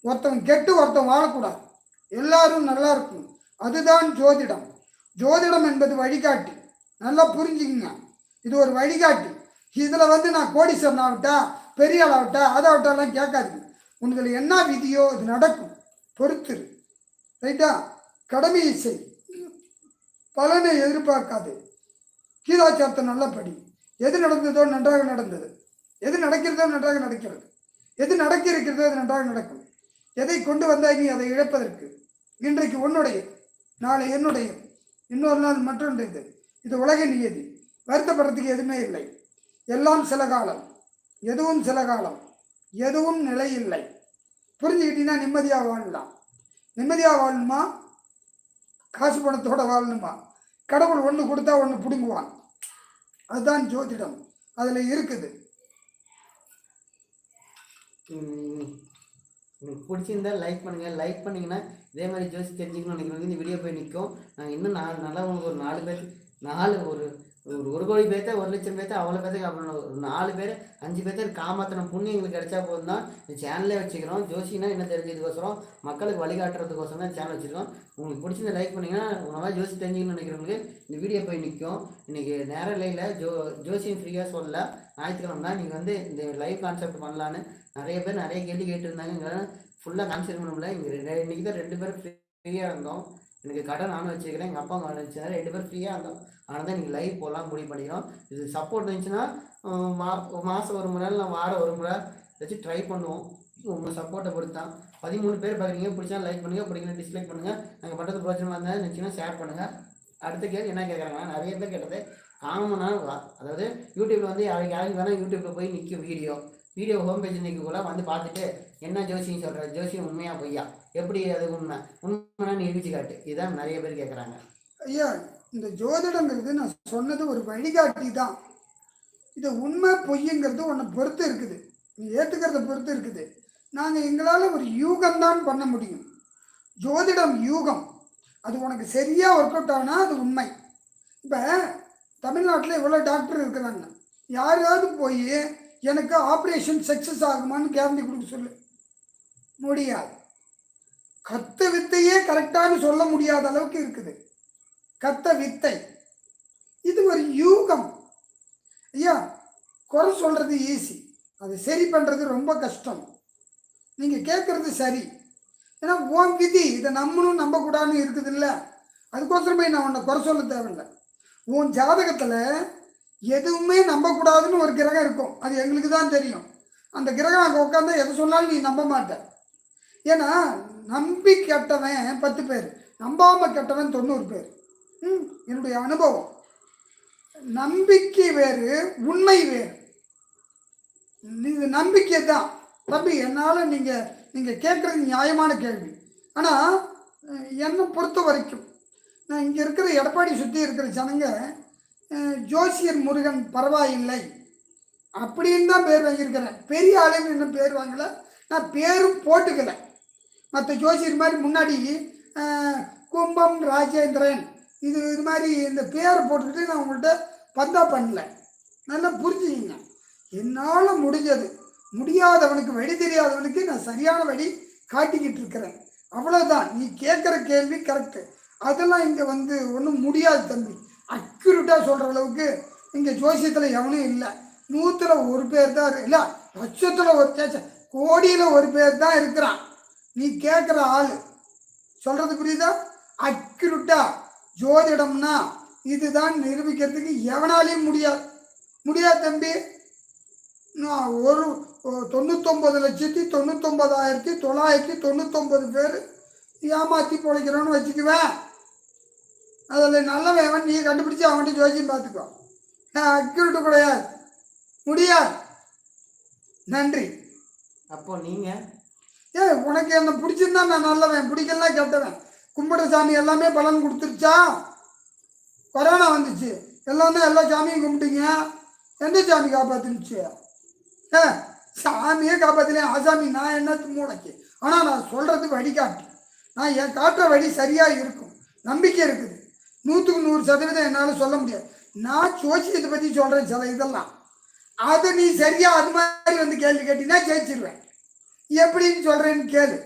ஒருத்தன் கெட்டு ஒருத்தன் வாழக்கூடாது, எல்லாரும் நல்லா இருக்கும். அதுதான் ஜோதிடம். ஜோதிடம் என்பது வழிகாட்டி. நல்லா புரிஞ்சுக்குங்க, இது ஒரு வழிகாட்டி. இதில் வந்து நான் கோடீஸ்வரன் ஆகட்டா, பெரிய ஆள் ஆகட்டா, அதாகட்டாலாம் கேட்காதீங்க. உங்களுக்கு என்ன விதியோ இது நடக்கும், பொறுத்துரு. ரைட்டா? கடமையை செய், பலனை எதிர்பார்க்காது. கீதாச்சாரத்தை நல்லா படி. எது நடந்ததோ நன்றாக நடந்தது, எது நடக்கிறதோ நன்றாக நடக்கிறது, எது நடக்க இருக்கிறதோ அது நன்றாக நடக்கும். எதை கொண்டு வந்தாய் நீ அதை இழப்பதற்கு? இன்றைக்கு உன்னுடைய, நாளை என்னுடைய, இன்னொரு நாள் மற்றொன்றது. இது உலக நியதி. வருத்தப்படுறதுக்கு எதுவுமே இல்லை. எல்லாம் சில காலம், எதுவும் சில காலம், எதுவும் நிலை இல்லை. புரிஞ்சுக்கிட்டீங்கன்னா நிம்மதியாக வாழலாம். நிம்மதியாக வாழணுமா, காசு பணத்தோட வாழணுமா? கடவுள் ஒன்று கொடுத்தா ஒன்று பிடுங்குவான். அதுதான் ஜோதிடம், அதில் இருக்குது. உங்களுக்கு பிடிச்சிருந்தா லைக் பண்ணுங்கள். லைக் பண்ணிங்கன்னா இதே மாதிரி ஜோசி தெரிஞ்சுக்கணும்னு நினைக்கிறவங்க இந்த வீடியோ போய் நிற்கும். நாங்கள் இன்னும் நல்லா உங்களுக்கு ஒரு 4 பேர், ஒரு 1 கோடி பேர்த்த 1 லட்சம் பேர்த்த அவ்வளோ பேர்த்துக்கு அவ்வளோ ஒரு 4 பேர் 5 பேர்த்த காமாத்தின புண்ணியம் எங்களுக்கு கிடைச்சா போதும் தான் இந்த சேனலே வச்சுக்கிறோம். ஜோசினா என்ன தெரிஞ்சதுக்கோசரம், மக்களுக்கு வழிகாட்டுறதுக்கோசரம் தான் சேனல் வச்சுருக்கோம். உங்களுக்கு பிடிச்சிருந்த லைக் பண்ணிங்கன்னா உங்களால் ஜோசி தெரிஞ்சுக்கணும்னு நினைக்கிறவங்களுக்கு இந்த வீடியோ போய் நிற்கும். இன்றைக்கி நேரம் லைவில் ஜோசியும் ஃப்ரீயாக சொல்லல. ஞாயிற்றுக்கிழமை தான் நீங்கள் வந்து இந்த லைவ் கான்செப்ட் பண்ணலான்னு நிறைய பேர் நிறைய கேள்வி கேட்டுருந்தாங்க. எங்களால் ஃபுல்லாக கான்செப்ட் பண்ண முடியல. இன்றைக்கி தான் 2 பேர் ஃப்ரீயாக இருந்தோம். எனக்கு கடை நானும் வச்சுக்கிறேன், எங்கள் அப்பா அம்மா வச்சுருந்தாரு, 2 பேர் ஃப்ரீயாக இருந்தோம். ஆனால் தான் நீங்கள் லைவ் போடலாம் முடிவு பண்ணிக்கிறோம். இது சப்போர்ட் இருந்துச்சுன்னா மாதம் ஒரு முறை இல்லை வாரம் ஒரு முறை வச்சு ட்ரை பண்ணுவோம். உங்கள் சப்போர்ட்டை பொறுத்து தான். 13 பேர் பார்க்குறீங்க, பிடிச்சா லைக் பண்ணுங்கள், பிடிக்கல டிஸ்லைக் பண்ணுங்கள். நாங்கள் பண்ணுறது பிரோஜனமாக இருந்தால் நினச்சிங்கன்னா ஷேர் பண்ணுங்கள். அடுத்த கேள்வி என்ன கேட்குறாங்கன்னா, நிறைய பேர் கேட்டது காமனாக, அதாவது யூடியூப்பில் வந்து யாருக்கு வேணால் யூடியூப்பில் போய் நிற்கும் வீடியோ ஹோம் பேஜ் நிற்கக்குள்ள வந்து பார்த்துட்டு என்ன ஜோசியம் சொல்கிற, ஜோசியம் உண்மையா பொய்யா, எப்படி அது உண்மைனா நிரூபிச்சு காட்டு. இதுதான் நிறைய பேர் கேட்குறாங்க. ஐயா, இந்த ஜோதிடங்கிறது நான் சொன்னது ஒரு வழிகாட்டி தான். இது உண்மை பொய்யுங்கிறது உன்னை பொறுத்து இருக்குது, நீ ஏற்றுக்கிறத பொறுத்து இருக்குது. நாங்கள் எங்களால் ஒரு யூகம்தான் பண்ண முடியும். ஜோதிடம் யூகம், அது உனக்கு சரியாக ஒர்க் அவுட் ஆனால் அது உண்மை. இப்போ தமிழ்நாட்டில் இவ்வளோ டாக்டர் இருக்கிறாங்க, யாராவது போய் எனக்கு ஆப்ரேஷன் சக்ஸஸ் ஆகுமான்னு கேரண்டி கொடுக்க சொல்லு, முடியாது. கத்த வித்தையே கரெக்டானு சொல்ல முடியாத அளவுக்கு இருக்குது கத்த வித்தை. இது ஒரு யூகம் ஐயா. குறை சொல்றது ஈஸி, அதை சரி பண்ணுறது ரொம்ப கஷ்டம். நீங்கள் கேட்குறது சரி, ஏன்னா உன் விதி, இதை நம்பணும் நம்பக்கூடாதுன்னு இருக்குது இல்லை. அதுக்கோசரம் போய் நான் உன்னை குறை சொல்ல தேவையில்லை. உன் ஜாதகத்தில் எதுவுமே நம்பக்கூடாதுன்னு ஒரு கிரகம் இருக்கும், அது எங்களுக்கு தான் தெரியும். அந்த கிரகம் அங்கே உட்காந்து எதை சொன்னாலும் நீ நம்ப மாட்ட. ஏன்னா நம்பி கெட்டவன் 10 பேர், நம்பாமல் கெட்டவன் 90 பேர். என்னுடைய அனுபவம். நம்பிக்கை வேறு, உண்மை வேறு. இது நம்பிக்கை தான் தம்பி. என்னால் நீங்கள் கேட்குறது நியாயமான கேள்வி. ஆனால் என்னை பொறுத்த வரைக்கும் நான் இங்கே இருக்கிற எடப்பாடி சுற்றி இருக்கிற ஜனங்க ஜோசியர் முருகன் பரவாயில்லை அப்படின்னு தான் பேர் வாங்கியிருக்கிறேன். பெரிய ஆளுன்னு இன்னும் பேர் வாங்கலை, நான் பேரும் போட்டுக்கலை. மற்ற ஜோசியர் மாதிரி முன்னாடி கும்பம் ராஜேந்திரன் இது மாதிரி இந்த பேரை போட்டுக்கிட்டு நான் உங்கள்கிட்ட பந்தா பண்ணல. நல்லா புரிஞ்சுக்கிங்க. என்னால் முடிஞ்சது, முடியாதவனுக்கு வழி தெரியாதவனுக்கு நான் சரியான வழி காட்டிக்கிட்டு இருக்கிறேன், அவ்வளோதான். நீ கேட்குற கேள்வி கரெக்டு. அதெல்லாம் இங்கே வந்து ஒன்றும் முடியாது தம்பி. அக்யூரேட்டாக சொல்கிற அளவுக்கு இங்கே ஜோசியத்தில் எவனும் இல்லை. 100ல் 1 பேர் தான் இல்லை, லட்சத்தில் 1 கோடியில் 1 பேர் தான் இருக்கிறான். நீ கேட்குற ஆள் சொல்கிறது புரியுதா? அக்யூரேட்டா ஜோதிடம்னா இதுதான் நிரூபிக்கிறதுக்கு எவனாலையும் முடியாது தம்பி. நான் ஒரு 99,99,999 பேர் ஏமாற்றி பிழைக்கிறோன்னு வச்சுக்குவேன். அதில் நல்லவன் நீ கண்டுபிடிச்சி அவன்கிட்ட ஜோசியம் பார்த்துக்கோ. அக்யூரேட்டு கிடையாது, முடியாது. நன்றி. அப்போ நீங்கள் உனக்கு என்ன பிடிச்சிருந்தா நான் நல்லவன், பிடிக்கலாம் கெட்டவன். கும்பிட சாமி எல்லாமே பலன் கொடுத்துருச்சா? கொரோனா வந்துச்சு, எல்லாம் தான் எல்லா சாமியும் கும்பிட்டீங்க, எந்த சாமி காப்பாற்றுனுச்சு? சாமியே காப்பாற்றலையே, ஆசாமி நான் என்னத்து மூளைக்கு. ஆனால் நான் சொல்கிறது வழிகாட்டி, நான் என் காட்டுற வழி சரியாக இருக்கும், நம்பிக்கை இருக்குது. 100க்கு 100% என்னால் சொல்ல முடியாது. நான் ஜோசியத்தை பற்றி சொல்கிறேன் சில இதெல்லாம், அதை நீ சரியாக அது மாதிரி வந்து கேள்வி கேட்டீங்கன்னா ஜெயிச்சிருவேன். எப்படின்னு சொல்கிறேன்னு கேளு.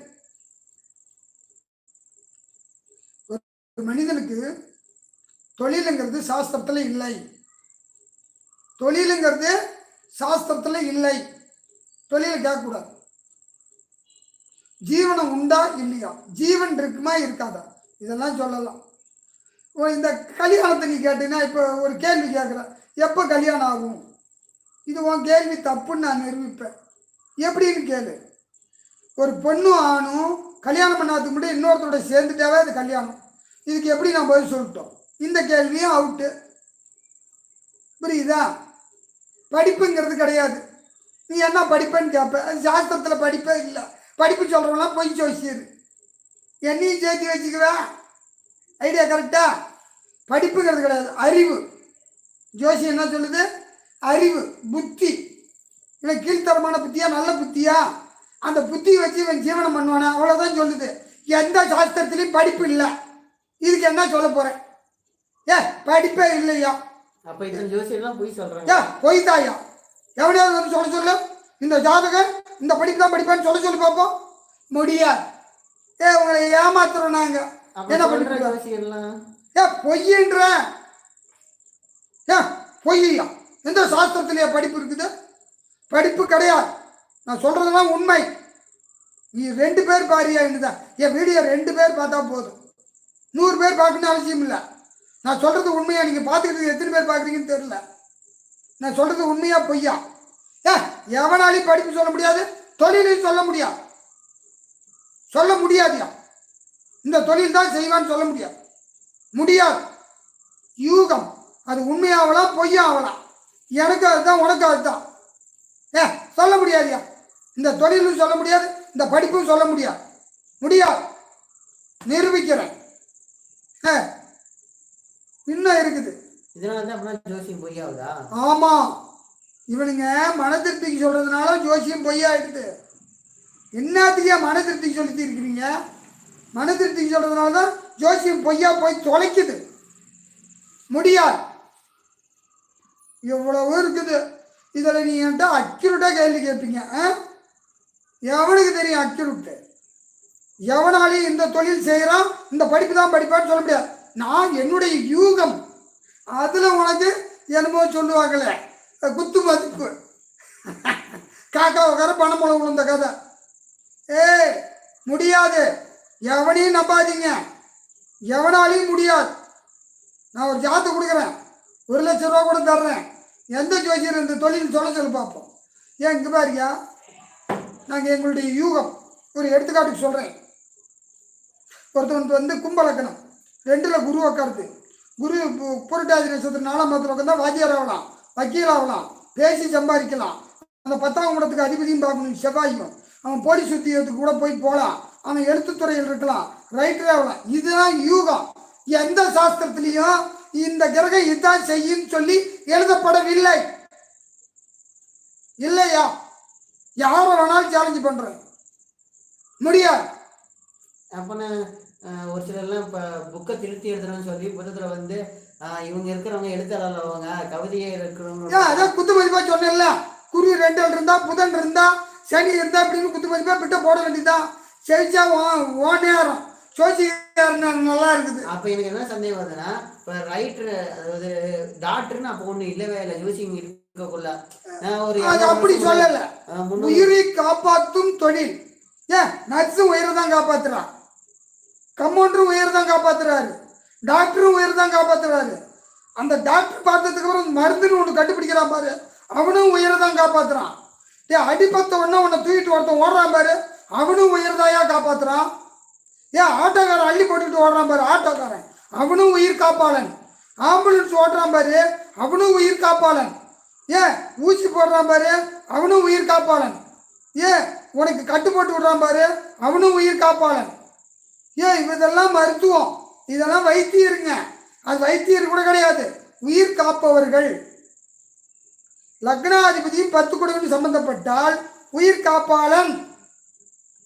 மனிதனுக்கு தொழிலுங்கிறது சாஸ்திரத்தில் இல்லை. தொழிலுங்கிறது சாஸ்திரத்தில் இல்லை. தொழிலை கேட்கக்கூடாது. ஜீவனம் உண்டா இல்லையா, ஜீவன் இருக்குமா இருக்காதா, இதெல்லாம் சொல்லலாம். இந்த கல்யாணத்தை நீ கேட்டீங்கன்னா, இப்போ ஒரு கேள்வி கேட்குறேன், எப்போ கல்யாணம் ஆகும்? இது உன் கேள்வி தப்புன்னு நான் நிரூபிப்பேன். எப்படின்னு கேளு. ஒரு பொண்ணும் ஆணும் கல்யாணம் பண்ணாததுக்கு முன்னாடி இன்னொருத்தரோட சேர்ந்துட்டாவே அது கல்யாணம். இதுக்கு எப்படி நான் பதில் சொல்லிட்டோம்? இந்த கேள்வியும் அவுட்டு. புரியுதா? படிப்புங்கிறது கிடையாது. நீ என்ன படிப்பேன்னு கேட்ப, அது சாஸ்திரத்தில் படிப்பே இல்லை. படிப்பு சொல்கிறவங்களாம் பொய் ஜோசியர். என்னையும் சேர்த்து வச்சுக்குவேன். ஐடியா கரெக்டா? படிப்புங்கிறது கிடையாது, அறிவு. ஜோசியம் என்ன சொல்லுது? அறிவு, புத்தி. இல்லை கீழ்த்தரமான புத்தியா நல்ல புத்தியா, அந்த புத்தியை வச்சு இவன் ஜீவனம் பண்ணுவானா, அவ்வளோதான் சொல்லுது. எந்த சாஸ்திரத்துலேயும் படிப்பு இல்லை. இதுக்கு என்ன சொல்ல போகிறேன்? படிப்பே இல்லையா? அப்போ இந்த ஜோசியெல்லாம் பொய் சொல்கிறாங்க. பொய் தாயா? எவனையாவது வந்து சொல்ல சொல்லு, இந்த ஜாதகர் இந்த படிப்பு தான் படிப்பேன்னு சொல்ல பார்ப்போம். முடியாது. உங்களை ஏமாத்துறோம் நாங்கள். என்ன படிப்பு? பொய்யன்ற பொய்யா? எந்த சாஸ்திரத்திலேயே படிப்பு இருக்குது? படிப்பு கிடையாது. நான் சொல்றதெல்லாம் உண்மை. நீ 2 பேர் பாரியா தான். என் வீடியோ 2 பேர் பார்த்தா போதும். 100 பேர் பார்க்கணும்னு அவசியம் இல்லை. நான் சொல்றது உண்மையா? நீங்க பார்த்துக்கிட்டு எத்தனை பேர் பார்க்குறீங்கன்னு தெரியல. நான் சொல்றது உண்மையா பொய்யா? எவனாலையும் படிப்பு சொல்ல முடியாது, தொழிலையும் சொல்ல முடியாது. சொல்ல முடியாதியா? இந்த தொழில் தான் செய்வான்னு சொல்ல முடியாது. முடியாது. யூகம். அது உண்மையாகலாம் பொய்யாகலாம். எனக்கு அதுதான், உனக்கு அதுதான். சொல்ல முடியாதியா? இந்த தொழிலும் சொல்ல முடியாது, இந்த படிப்பும் சொல்ல முடியாது. முடியாது. நிரூபிக்கிறேன். இன்னும் இருக்குது. ஆமா, இவனுங்க மன திருப்திக்கு சொல்றதுனால ஜோசியம் பொய்யாயிடுது. என்னத்துக்கே மன திருப்திக்கு சொல்லி இருக்கிறீங்க? மன திருப்திக்கு சொல்றதுனால தான் ஜோசியம் பொய்யா போய் தொலைக்குது. முடியாது. எவ்வளவு இருக்குது. இதில் நீ என்கிட்ட அக்யூரேட்டாக கேள்வி கேட்பீங்க. எவனுக்கு தெரியும் அக்யூரேட்டு? எவனாலையும் இந்த தொழில் செய்கிறான், இந்த படிப்பு தான் படிப்பான்னு சொல்ல முடியாது. நான் என்னுடைய யூகம், அதில் உனக்கு என்னமோ சொல்லுவாங்களே குத்து மதிப்பு, காக்கா உட்கார பணம் முளை விழுந்த கதை. முடியாது. எவனையும் நம்பாதீங்க. எவனாலையும் முடியாது. நான் ஒரு ஜாத்தை கொடுக்குறேன், 1 லட்சம் ரூபா கூட தர்றேன். எந்த ஜோசியர் இந்த தொழில் சொல்ல சொல்லி பார்ப்போம். இங்கே பாருயா, நாங்கள் எங்களுடைய யூகம் ஒரு எடுத்துக்காட்டுக்கு சொல்கிறேன். ஒருத்தவனுக்கு வந்து கும்பலக்கணம் 2ல் குரு உட்காருது. குரு புரட்டாதி நட்சத்திரம் 4ஆம் இடத்துல உட்காந்தா வாத்தியார் ஆகலாம், வக்கீல் ஆகலாம், பேசி சம்பாதிக்கலாம். அந்த 10ஆம் இடத்துக்கு அதிபதியும் பார்க்கணும், செவ்வாயும். அவன் போலீஸ் உத்தியோகத்துக்கு கூட போகலாம். அவன் எழுத்துத்துறையில் இருக்கலாம், ரைட்டரே ஆகலாம். இதுதான் யூகம். எந்த சாஸ்திரத்திலையும் இந்த கிரகம் இதுதான் செய்யும் சொல்லி எழுதப்படவில்லை. இல்லையா? யாரை வேணாலும் சேலஞ்சு பண்றேன். முடியாது. அப்போ ஒரு சிலர்லாம் இப்போ புக்கை திருத்தி எழுதுறோன்னு சொல்லி புத்தகத்தில் வந்து இவங்க இருக்கிறவங்க எழுத்தாளர் அவங்க கவிதையே இருக்கிறவங்க அதான் குத்து மதிப்பா சொன்னேன்ல. குரு 2 இருந்தா, புதன் இருந்தா, சனி இருந்தா அப்படின்னு குத்து மதிப்பா பிட்ட போட வேண்டியதுதான். செவிச்சா ஓ நேரம் நல்லா இருக்குது. அப்போ எனக்கு என்ன சந்தேகம் வருதுன்னா, இப்போ ரைட்டர் அதாவது டாக்டர்னு அப்போ ஒன்றும் இல்லவே இல்லை. யோசிங்க இருக்கக்குள்ள ஒரு அப்படி சொல்லலை. உயிரை காப்பாற்றும் தொழில். நர்ஸும் உயிரை தான் காப்பாத்துறான், கம்பவுண்டரும் உயிரை தான் காப்பாத்துறாரு, டாக்டரும் உயிரை தான் காப்பாத்துறாரு. அந்த டாக்டர் பார்த்ததுக்கு அப்புறம் மருந்துன்னு ஒன்று கண்டுபிடிக்கிறான் பாரு, அவனும் உயிரை தான் காப்பாத்துறான். அடிப்பத்த உடனே உன்னை தூக்கிட்டு ஒருத்தன் ஓடுறான் பாரு, அவனும் உயிர் தாயா காப்பாத்துறான். ஆட்டோக்காரன் அள்ளி போட்டுக்கிட்டு ஓடுறான் பாரு, ஆட்டோக்காரன் அவனும் உயிர் காப்பாளன். ஆம்புலன்ஸ் ஓட்டுறான் பாரு, அவனும் உயிர் காப்பாளன். ஊசி போடுறான் பாரு, அவனும் உயிர் காப்பாளன். உனக்கு கட்டு போட்டு விடுறான் பாரு, அவனும் உயிர் காப்பாளன். இதெல்லாம் மருத்துவம், இதெல்லாம் வைத்தியருங்க. அது வைத்தியர் கூட கிடையாது, உயிர் காப்பவர்கள். லக்னாதிபதியும் 10 குடும்பம் சம்பந்தப்பட்டால் உயிர் காப்பாளன்.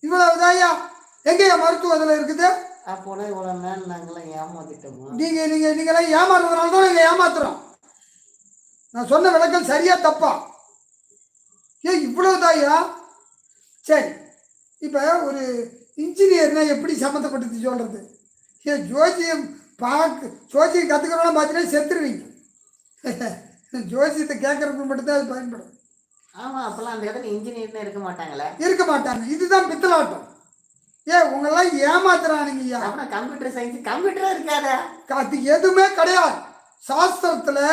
இவ்வளவுதாயா? எங்கேயா மருத்துவம் அதில் இருக்குது? அப்போனா இவ்வளோ நேரம் நாங்களாம் ஏமாத்திட்டோம். நீங்களாம் ஏமாறுறதுனால தான் நாங்கள் ஏமாத்துறோம். நான் சொன்ன விளக்கம் சரியா தப்பா? இவ்வளவுதாயா? சரி, இப்போ ஒரு இன்ஜினியர்னா எப்படி சம்மந்தப்பட்டு சொல்றது? ஜோசியம் ஜோசியம் கற்றுக்கிறவங்களாம் பார்த்தீங்கன்னா செத்துருவீங்க. ஜோசியத்தை கேட்கறதுக்கு மட்டும்தான் அது பயன்படும். ஆமாம், அப்போல்லாம் அந்த இடத்துல இன்ஜினியர்னு இருக்க மாட்டாங்களே. இருக்க மாட்டாங்க. இதுதான் பித்தலாட்டம். உங்களெல்லாம் ஏமாத்துறானுங்கய்யா. அப்புறம் கம்ப்யூட்டர் சயின்ஸ் கம்ப்யூட்டராக இருக்காதா? அது எதுவுமே கிடையாது. சாஸ்திரத்தில்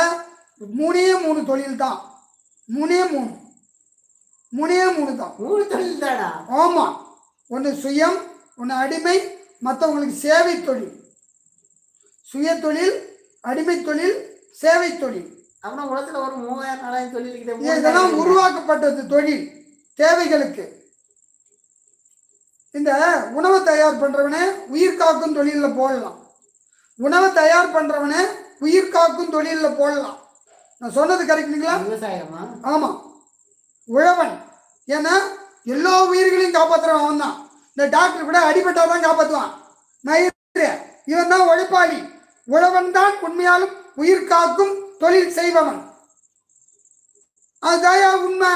3 தொழில் தான். 3 தான். 3 தொழில் தானா? ஆமாம். ஒன்று சுயம், ஒன்று அடிமை, மற்றவங்களுக்கு சேவை தொழில். சுய தொழில், அடிமை தொழில், சேவை தொழில். அப்புறம் உலகத்தில் ஒரு 3000-4000 தொழில் இதெல்லாம் உருவாக்கப்பட்டது தொழில் தேவைகளுக்கு. இந்த உணவை தயார் பண்ணுறவனே உயிர் காக்கும் தொழிலில் போடலாம். உணவை தயார் பண்ணுறவனே உயிர் காக்கும் தொழிலில் போடலாம். நான் சொன்னது கரெக்டுங்களா? விவசாயமா? ஆமாம். உழவன், ஏன்னா எல்லா உயிர்களையும் காப்பாற்றுறவன் அவன் தான். இந்த டாக்டர் கூட அடிபட்டால் தான் காப்பாற்றுவான். இவன் தான் உழைப்பாளி. உழவன் தான் உண்மையாலும் உயிர் காக்கும் தொழில் செய்பவன். அதுதான் உண்மை.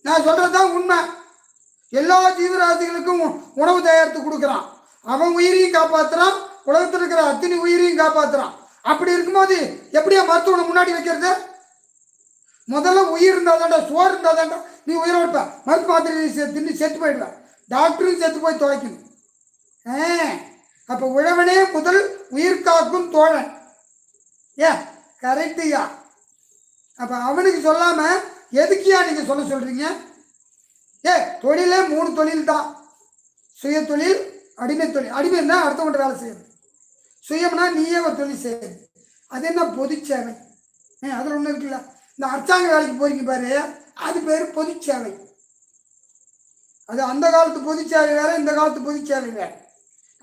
நான் சொல்றதுதான் உண்மை. எல்லா ஜீவராசிகளுக்கும் உணவு தயாரித்து கொடுக்குறான். அவன் உயிரையும் காப்பாற்றுறான், உலகத்தில் இருக்கிற அத்தனை உயிரையும் காப்பாற்றுறான். அப்படி இருக்கும்போது எப்படியா மருத்துவனை முன்னாடி வைக்கிறது? முதல்ல உயிர் இருந்தால் தாண்டா, சோறு இருந்தால் தாண்டா நீ உயிரை வைப்ப. மருந்து மாத்திரை தின்னு செத்து போயிடுவ. டாக்டரும் செத்து போய் தொலைக்கணும். அப்போ உழவனே முதல் உயிர் காக்கும் தோழன். கரெக்டுயா. அப்போ அவனுக்கு சொல்லாமல் எதுக்கியா நீங்கள் சொல்கிறீங்க? தொழிலே 3 தொழில் தான். சுய தொழில், அடிமை தொழில். அடிமைன்னா அடுத்தவங்க வேலை செய்யறது. சுயம்னா நீயே ஒரு தொழில் செய்யறது. அது என்ன? பொது சேவை. அதில் ஒன்று இருக்குல்ல, இந்த அரசாங்க வேலைக்கு போறீங்க பாரு, அது பேர் பொது சேவை. அது அந்த காலத்து பொது சேவை வேற, இந்த காலத்து பொது சேவை வேற.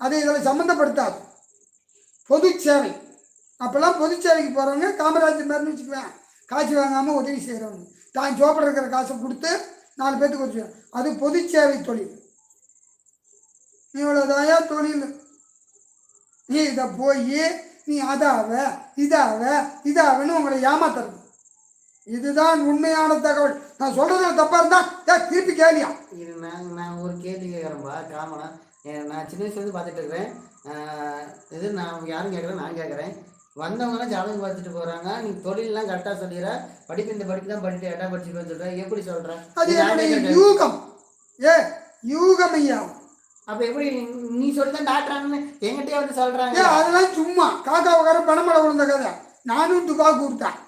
அதை இதில் சம்மந்தப்படுத்தாது. பொது சேவை. அப்போல்லாம் பொது சேவைக்கு போகிறவங்க காமராஜர் மாதிரின்னு வச்சுக்குவேன். காசு வாங்காமல் உதவி செய்கிறவங்க. தான் சோப்பட இருக்கிற காசை கொடுத்து 4 பேத்துக்கு வச்சு, அது பொது சேவை தொழில். இவ்வளோதாயா தொழில். நீ இதை போய் நீ இதாவன்னு உங்களை ஏமாத்துறது. இதுதான் உண்மையான தகவல். நான் சொல்றதுல தப்பா இருந்தா திருப்பி கேள்வியா? இது நான் ஒரு கேள்வி கேட்குறேன்பா. காமனா நான் சின்ன வயசுலேருந்து பார்த்துட்டு இருக்கிறேன். இது நான் யாரும் கேட்குறேன், நான் கேட்குறேன். வந்தவங்கலாம் ஜாதகம் பார்த்துட்டு போகிறாங்க. நீ தொழிலெலாம் கரெக்டாக சொல்லிடுற, படிப்பு இந்த படிப்பு தான் படிட்டு எட்டா படிச்சுட்டு வந்துடுற. எப்படி சொல்கிற? அது யூகம். யூகம் ஐயா. அப்போ எப்படி நீ சொல்லிதான் டாக்டரானு எங்கிட்டே வந்து சொல்கிறாங்க? அதெல்லாம் சும்மா காக்கா உட்கார பணமழை விழுந்த கதை. நானும் துபாக்கு கொடுத்தேன்.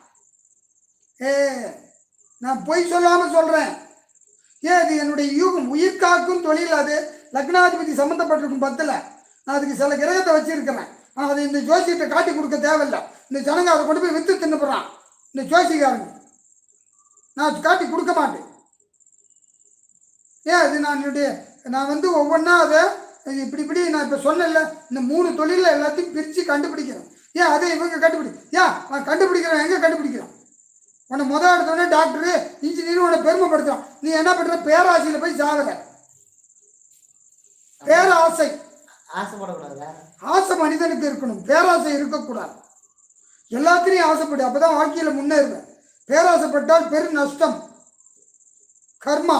நான் பொய் சொல்லாமல் சொல்கிறேன். அது என்னுடைய யூகம். உயிர் காக்கும் தொழில். அது லக்னாதிபதி சம்மந்தப்பட்டிருக்கும் 10ல். நான் அதுக்கு சில கிரகத்தை வச்சிருக்கிறேன். ஆனால் அதை இந்த ஜோசியத்தை காட்டி கொடுக்க தேவையில்லை. இந்த ஜனங்க அதை கொண்டு போய் விற்று தின்னுப்படுறான் இந்த ஜோசிக்காரங்க. நான் காட்டி கொடுக்க மாட்டேன். அது நான் வந்து ஒவ்வொன்றா அதை இப்படி நான் இப்போ சொன்னேன்ல, இந்த 3 தொழிலில் எல்லாத்தையும் பிரித்து கண்டுபிடிக்கிறேன். அதை இவங்க கண்டுபிடி. நான் கண்டுபிடிக்கிறேன். எங்கே கண்டுபிடிக்கிறேன்? உன்னை முதல் எடுத்தோடனே டாக்டரு இன்ஜினியர் உன்னை பெருமைப்படுத்துறான். நீ என்ன பண்ணுற? பேராசையில் போய் சாகுற. பேராசை. ஆசைப்படக்கூடாது. ஆசை மனிதனுக்கு இருக்கணும், பேராசை இருக்கக்கூடாது. எல்லாத்திலையும் ஆசைப்படு, அப்பதான் வாழ்க்கையில் முன்னேறுவேன். பேராசைப்பட்டால் பெரும் நஷ்டம். கர்மா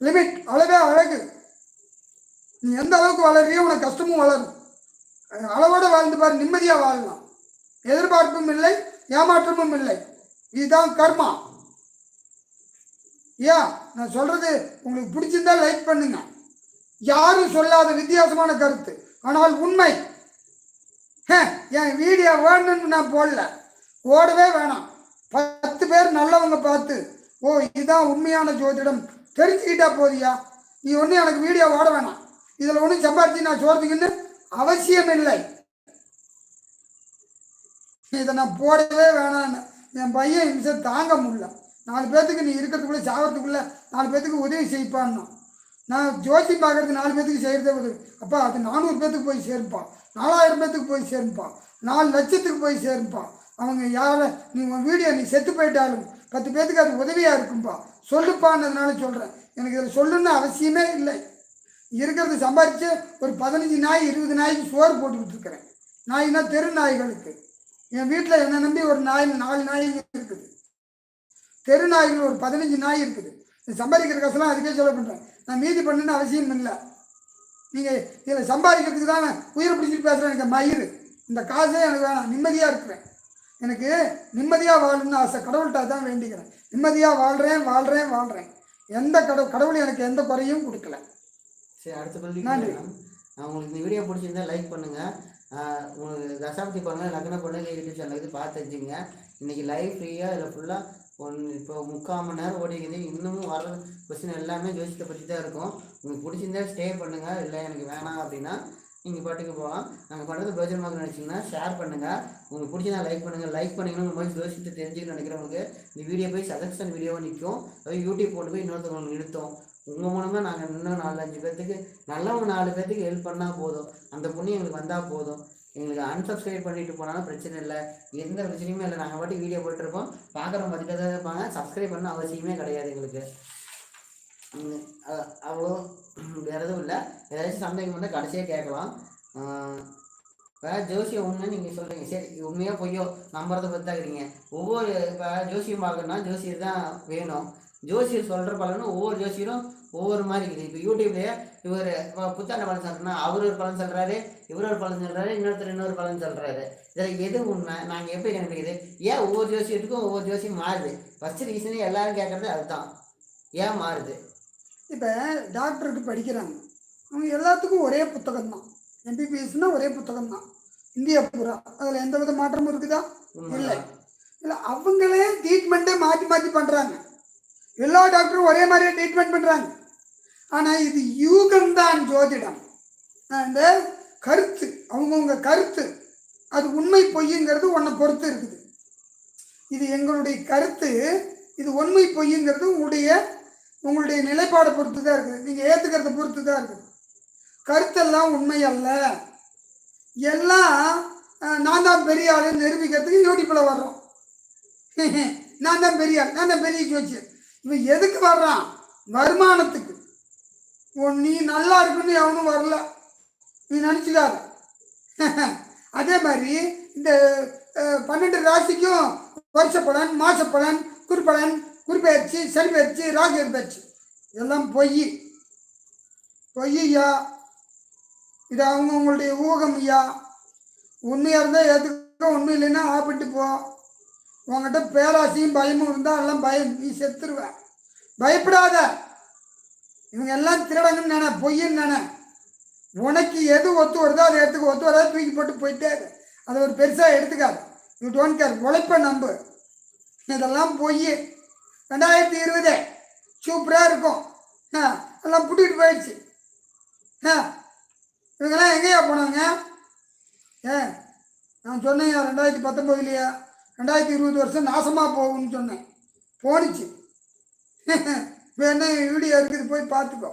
லிமிட். அளவே அழகு. நீ எந்த அளவுக்கு வளர்றியோ உனக்கு கஷ்டமும் வளரும். அளவோட வாழ்ந்து பாரு, நிம்மதியாக வாழலாம். எதிர்பார்ப்பும் இல்லை, ஏமாற்றமும் இல்லை. இதுதான் கர்மா. நான் சொல்றது உங்களுக்கு பிடிச்சிருந்தா லைக் பண்ணுங்க. யாரும் சொல்லாத வித்தியாசமான கருத்து, ஆனால் உண்மை. என் வீடியோ வேணும்னு நான் போடல, ஓடவே வேணாம். 10 பேர் நல்லவங்க பார்த்து இதுதான் உண்மையான ஜோதிடம் தெரிஞ்சுக்கிட்டா போதியா. நீ ஒன்றும் எனக்கு வீடியோ ஓட வேணாம். இதில் ஒன்றும் சம்பாதிச்சு நான் சொல்றதுக்குன்னு அவசியம் இல்லை. இதை நான் போடவே வேணான்னு என் பையன் இம்சை தாங்க முடியல. 4 பேர்த்துக்கு நீ இருக்கிறதுக்குள்ளே சாகிறதுக்குள்ளே 4 பேர்த்துக்கு உதவி செய்ப்பான்னா. நான் ஜோசி பார்க்கறது 4 பேர்த்துக்கு செய்கிறதே உதவி. அப்பா அது 400 பேர்த்துக்கு போய் சேருப்பான், 4000 பேர்த்துக்கு போய் சேருப்பான், 4 லட்சத்துக்கு போய் சேருப்பான். அவங்க யாரை நீ உன் வீடியோ நீ செத்து போயிட்டாலும் 10 பேர்த்துக்கு அது உதவியாக இருக்கும்பா. சொல்லுப்பான்னதுனால சொல்கிறேன். எனக்கு இதில் சொல்லணுன்னு அவசியமே இல்லை. இருக்கிறது சம்பாதிச்சு ஒரு 15 நாய் 20 நாய்க்கு சோறு போட்டுக்கிட்டு இருக்கிறேன். நாய்னா தெரு நாய்களுக்கு. என் வீட்டில் என்னை நம்பி ஒரு 4 நாய்ங்க இருக்குது. தெரு நாய்கள் ஒரு 15 நாய் இருக்குது. சம்பாதிக்கிற காசுலாம் அதுக்கே சொல்ல பண்ணுறேன். நான் மீதி பண்ணுன்னு அவசியம் இல்லை. நீங்கள் இதில் சம்பாதிக்கிறதுக்கு தான் உயிரை பிடிச்சிட்டு பேசுகிறேன். எனக்கு மயிர் இந்த காசே எனக்கு வேணாம். நிம்மதியாக இருக்கிறேன். எனக்கு நிம்மதியாக வாழணும்னு ஆசை. கடவுள்கிட்ட தான் வேண்டிக்கிறேன். நிம்மதியாக வாழ்கிறேன். எந்த கடவுள் எனக்கு எந்த குறையும் கொடுக்கல. சரி, அடுத்த கேள்வி. உங்களுக்கு இந்த வீடியோ பிடிச்சிருந்தா லைக் பண்ணுங்கள். உங்களுக்கு தசாப்தி பண்ணுங்கள் லக்ன பொண்ணுங்க யூடியூப் சேனல் இது பார்த்து வச்சுங்க. இன்றைக்கி லைவ் ஃப்ரீயாக இதில் ஃபுல்லாக இப்போ 3/4 மணி நேரம் ஓடிக்குது. இன்னமும் வர கொஸ்டின் எல்லாமே ஜோசியத்தை பற்றி தான் இருக்கும். உங்களுக்கு பிடிச்சிருந்தா ஸ்டே பண்ணுங்கள். இல்லை எனக்கு வேணாம் அப்படின்னா நீங்கள் பாட்டுக்கு போகலாம். நாங்கள் பண்ணுறது பிரோஜனமாக நினச்சிங்கன்னா ஷேர் பண்ணுங்கள். உங்களுக்கு பிடிச்சிருந்தா லைக் பண்ணுங்கள். லைக் பண்ணிங்கன்னா உங்கள் மாதிரி ஜோசியத்தை தெரிஞ்சுக்கணும்னு நினைக்கிறவங்களுக்கு இந்த வீடியோ போய் சஜஷன் வீடியோவாக நிற்கும். அதாவது யூடியூப் போட்டு போய் இன்னொருத்தவங்களுக்கு நிறுத்தும். உங்கள் மூலமாக நாங்கள் இன்னும் 4-5 பேர்த்துக்கு நல்லவங்க 4 பேர்த்துக்கு ஹெல்ப் பண்ணால் போதும். அந்த புண்ணியம் எங்களுக்கு வந்தால் போதும். எங்களுக்கு அன்சப்ஸ்கிரைப் பண்ணிட்டு போனாலும் பிரச்சனை இல்லை. எந்த பிரச்சனையுமே இல்லை. நாங்கள் பாட்டு வீடியோ போட்டுருப்போம். பார்க்குறவங்க பார்த்துட்டு தான் இருப்பாங்க. சப்ஸ்கிரைப் பண்ண அவசியமே கிடையாது எங்களுக்கு. அவ்வளோ வேறு எதுவும் இல்லை. ஏதாச்சும் சந்தேகம் வந்து கடைசியாக கேட்கலாம். இப்போ ஜோசியம் ஒன்று நீங்கள் சொல்கிறீங்க. சரி, உண்மையாக பொய்யோ நம்புறதை பற்றி தாக்குறீங்க. ஒவ்வொரு இப்போ ஜோசியம் பார்க்கணுன்னா ஜோசியர் தான் வேணும். ஜோசியர் சொல்கிற பலனும் ஒவ்வொரு ஜோசியரும் ஒவ்வொரு மாதிரி இருக்குது. இப்போ யூடியூப்லேயே இவர் இப்போ புத்தாண்டு பலன் சொல்கிறேன்னா அவர் ஒரு பலன் சொல்கிறாரு, இவர் ஒரு பலன் சொல்கிறாரு, இன்னொரு பலன் சொல்கிறாரு. இதில் எது உண்மை? நாங்கள் எப்படி கண்டுபிடிக்குது? ஏன் ஒவ்வொரு ஜோசியத்துக்கும் ஒவ்வொரு ஜோசியம் மாறுது? ஃபஸ்ட்டு ரீசனே எல்லாரும் கேட்குறது அதுதான். ஏன் மாறுது? இப்போ டாக்டருக்கு படிக்கிறாங்க, அவங்க எல்லாத்துக்கும் ஒரே புத்தகம் தான். எம்பிபிஎஸ்னால் ஒரே புத்தகம் தான் இந்தியா பூரா. அதில் எந்த வித மாற்றமும் இருக்குதா? இல்லை. அவங்களே ட்ரீட்மெண்ட்டே மாற்றி பண்ணுறாங்க. எல்லா டாக்டரும் ஒரே மாதிரியே ட்ரீட்மெண்ட் பண்ணுறாங்க. ஆனால் இது யூகம்தான் ஜோதிடம். அந்த கருத்து, அவங்கவுங்க கருத்து, அது உண்மை பொய்யுங்கிறது ஒன்றை பொறுத்து இருக்குது. இது எங்களுடைய கருத்து, இது உண்மை பொய்யுங்கிறது உங்களுடைய நிலைப்பாடை பொறுத்து தான் இருக்குது. நீங்கள் ஏற்றுக்கிறத பொறுத்து தான் இருக்குது. கருத்தெல்லாம் உண்மை அல்ல. எல்லாம் நான் தான் பெரிய ஆள் நிரூபிக்கிறதுக்கு யூடியூப்பில் வர்றோம். நான் தான் பெரிய ஆள், நான் தான் பெரிய ஜோசியர். இவன் எதுக்கு வர்றான்? வருமானத்துக்கு. நீ நல்லா இருக்குன்னு எவனும் வரல, நீ நினச்சிக்காத. அதே மாதிரி இந்த 12 ராசிக்கும் வருஷ பலன், மாச பலன், குறுப்பலன், குறுப்பெயர்ச்சி, சனி பயிற்சி, ராகு பயிற்சி எல்லாம் பொய்யா. இது அவங்களுடைய ஊகம் ஐயா. உண்மையாக இருந்தால் ஏற்றுக்க, உண்மை இல்லைன்னா ஆப்பிட்டு போ. உங்ககிட்ட பேராசையும் பயமும் இருந்தால் எல்லாம் பயம், நீ செத்துருவ. பயப்படாத. இவங்க எல்லாம் திருடங்கன்னு நினை, பொய்ன்னு நினை. உனக்கு எது ஒத்து வருதோ அதை எடுத்துக்க. ஒத்து வராது தூக்கி போட்டு போயிட்டே இரு. அதை ஒரு பெருசாக எடுத்துக்காது. You don't care. உழைப்ப நம்பு. இதெல்லாம் பொய். 2020 சூப்பராக இருக்கும். எல்லாம் புட்டிகிட்டு போயிடுச்சு. இவங்கெல்லாம் எங்கேயா போனாங்க? நான் சொன்னேன் 2019 2020 வருஷம் நாசமாக போகும்னு சொன்னேன். போனிச்சு. வேணா வீடியோ இருக்குது, போய் பார்த்துக்கோ.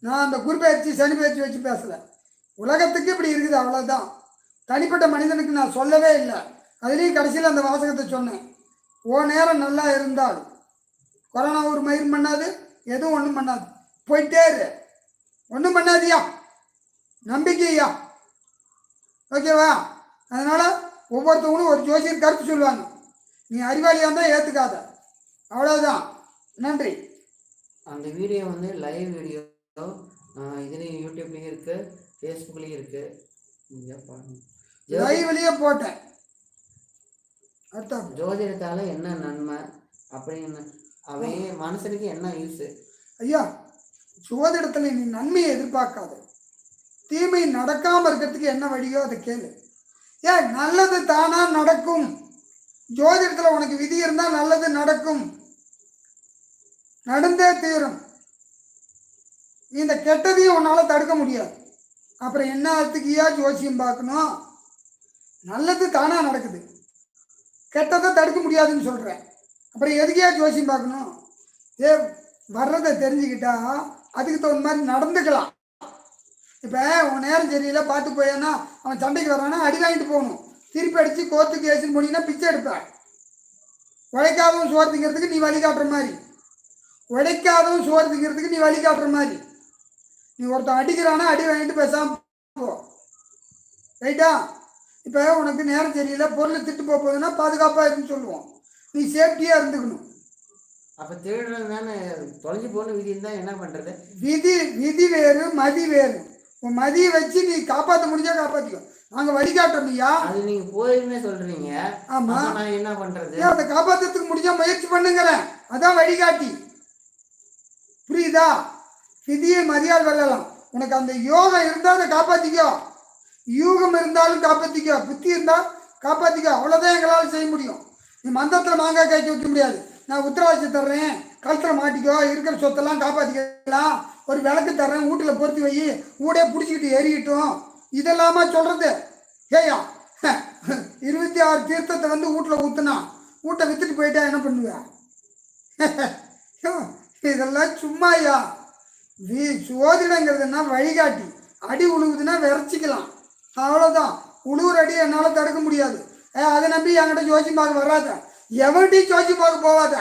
நான் அந்த குருப்பெயர்ச்சி சனி பயிற்சி வச்சு பேசலை. உலகத்துக்கு இப்படி இருக்குது, அவ்வளோதான். தனிப்பட்ட மனிதனுக்கு நான் சொல்லவே இல்லை. அதுலேயும் கடைசியில் அந்த வாசகத்தை சொன்னேன். நேரம் நல்லா இருந்தால் கொரோனா ஒரு மயிர் பண்ணாது, எதுவும் ஒன்றும் பண்ணாது. போயிட்டே இரு, ஒன்றும் பண்ணாதியா, நம்பிக்கையா. ஓகேவா? அதனால் ஒவ்வொருத்தவங்களும் ஒரு ஜோசியர் கருத்து சொல்லுவாங்க. நீ அறிவாளியாக இருந்தால் ஏற்றுக்காத, அவ்வளோதான். நன்றி. அந்த வீடியோ வந்து லைவ் வீடியோ இதுலேயும் யூடியூப்லேயும் இருக்குது, ஃபேஸ்புக்லேயும் இருக்குது. லைவ்லேயே போட்டேன். அர்த்தம் ஜோதிடத்தால் என்ன நன்மை அப்படின்னு அவன் மனுஷனுக்கு என்ன யூஸு? ஐயா, ஜோதிடத்தில் நீ நன்மையை எதிர்பார்க்காத. தீமை நடக்காமல் இருக்கிறதுக்கு என்ன வழியோ அதை கேளு. நல்லது தானா நடக்கும். ஜோதிடத்தில் உனக்கு விதி இருந்தால் நல்லது நடக்கும், நடந்தே தீரும். இந்த கெட்டதையும் உன்னால் தடுக்க முடியாது. அப்புறம் என்ன அதுக்குயா ஜோசியம் பார்க்கணும்? நல்லது தானா நடக்குது, கெட்டதை தடுக்க முடியாதுன்னு சொல்கிறேன். அப்புறம் எதுக்கையா ஜோசியம் பார்க்கணும்? வர்றதை தெரிஞ்சுக்கிட்டா அதுக்கு தகுந்த மாதிரி நடந்துக்கலாம். இப்போ உன் நேரம் சரியில்லை பார்த்து போயேன்னா அவன் சண்டைக்கு வரானா அடி வாங்கிட்டு போகணும். திருப்பி அடித்து கோர்த்துக்கு ஏசுன்னு போனீங்கன்னா பிச்சை எடுப்பேன். உழைக்காதவன் சோறு திங்கிறதுக்கு நீ வழிகாட்டுற மாதிரி, உழைக்காதவன் சோறு திங்கிறதுக்கு நீ வழிகாட்டுற மாதிரி. நீ ஒருத்தன் அடிக்கிறானா அடி வாங்கிட்டு பேசாமல் போ. ரைட்டா? இப்போ உனக்கு நேரம் சரியில்லை, பொருளை திட்டு போகுதுன்னா பாதுகாப்பாக இருக்குன்னு சொல்லுவோம். நீ சேஃப்டியாக இருந்துக்கணும். அப்போ திருடுறது தானே தொலைஞ்சு போன விதி இருந்தால் என்ன பண்ணுறது? விதி விதி வேறு மதி வேறு. உன் மதியை வச்சு நீ காப்பாற்ற முடிஞ்சா காப்பாற்றிக்கோ. நாங்கள் வழிகாட்டுறோம் ஐயா. அது நீங்கள் போயிருந்தே சொல்கிறீங்க. ஆமாம், நான் என்ன பண்ணுறது? ஏன் அதை காப்பாற்றுறதுக்கு முடிஞ்சா முயற்சி பண்ணுங்கிறேன். அதான் வழிகாட்டி. புரியுதா? விதியை மதியால் வெல்லலாம். உனக்கு அந்த யோகம் இருந்தால் அதை காப்பாற்றிக்கோ, யூகம் இருந்தாலும் காப்பாற்றிக்கோ, புத்தி இருந்தால் காப்பாற்றிக்கோ. அவ்வளோதான் எங்களால் செய்ய முடியும். நீ மந்தத்தில் மாங்காய் காய்ச்சி வைக்க முடியாது. நான் உத்தரவாதம் தர்றேன், கழுத்தில் மாட்டிக்கோ, இருக்கிற சொத்தெல்லாம் காப்பாற்றிக்கலாம், ஒரு விளக்கு தர்றேன், வீட்டில் பொருத்தி வை, ஊடே பிடிச்சிக்கிட்டு எரியட்டும், இதெல்லாமா சொல்கிறது? ஏயா 26 தீர்த்தத்தை வந்து வீட்டில் ஊற்றுனா வீட்டை விற்றுட்டு போயிட்டா என்ன பண்ணுவேன்? இதெல்லாம் சும்மாயா. சோதிடங்கிறதுனா வழிகாட்டி. அடி உழுவுதுன்னா விரைச்சிக்கலாம், அவ்வளோதான். உழுவுற அடி என்னால் தடுக்க முடியாது. அதை நம்பி என்கிட்ட ஜோசி பார்க்க வராத, எவன்கிட்டையும் ஜோசி பார்க்க போவாத.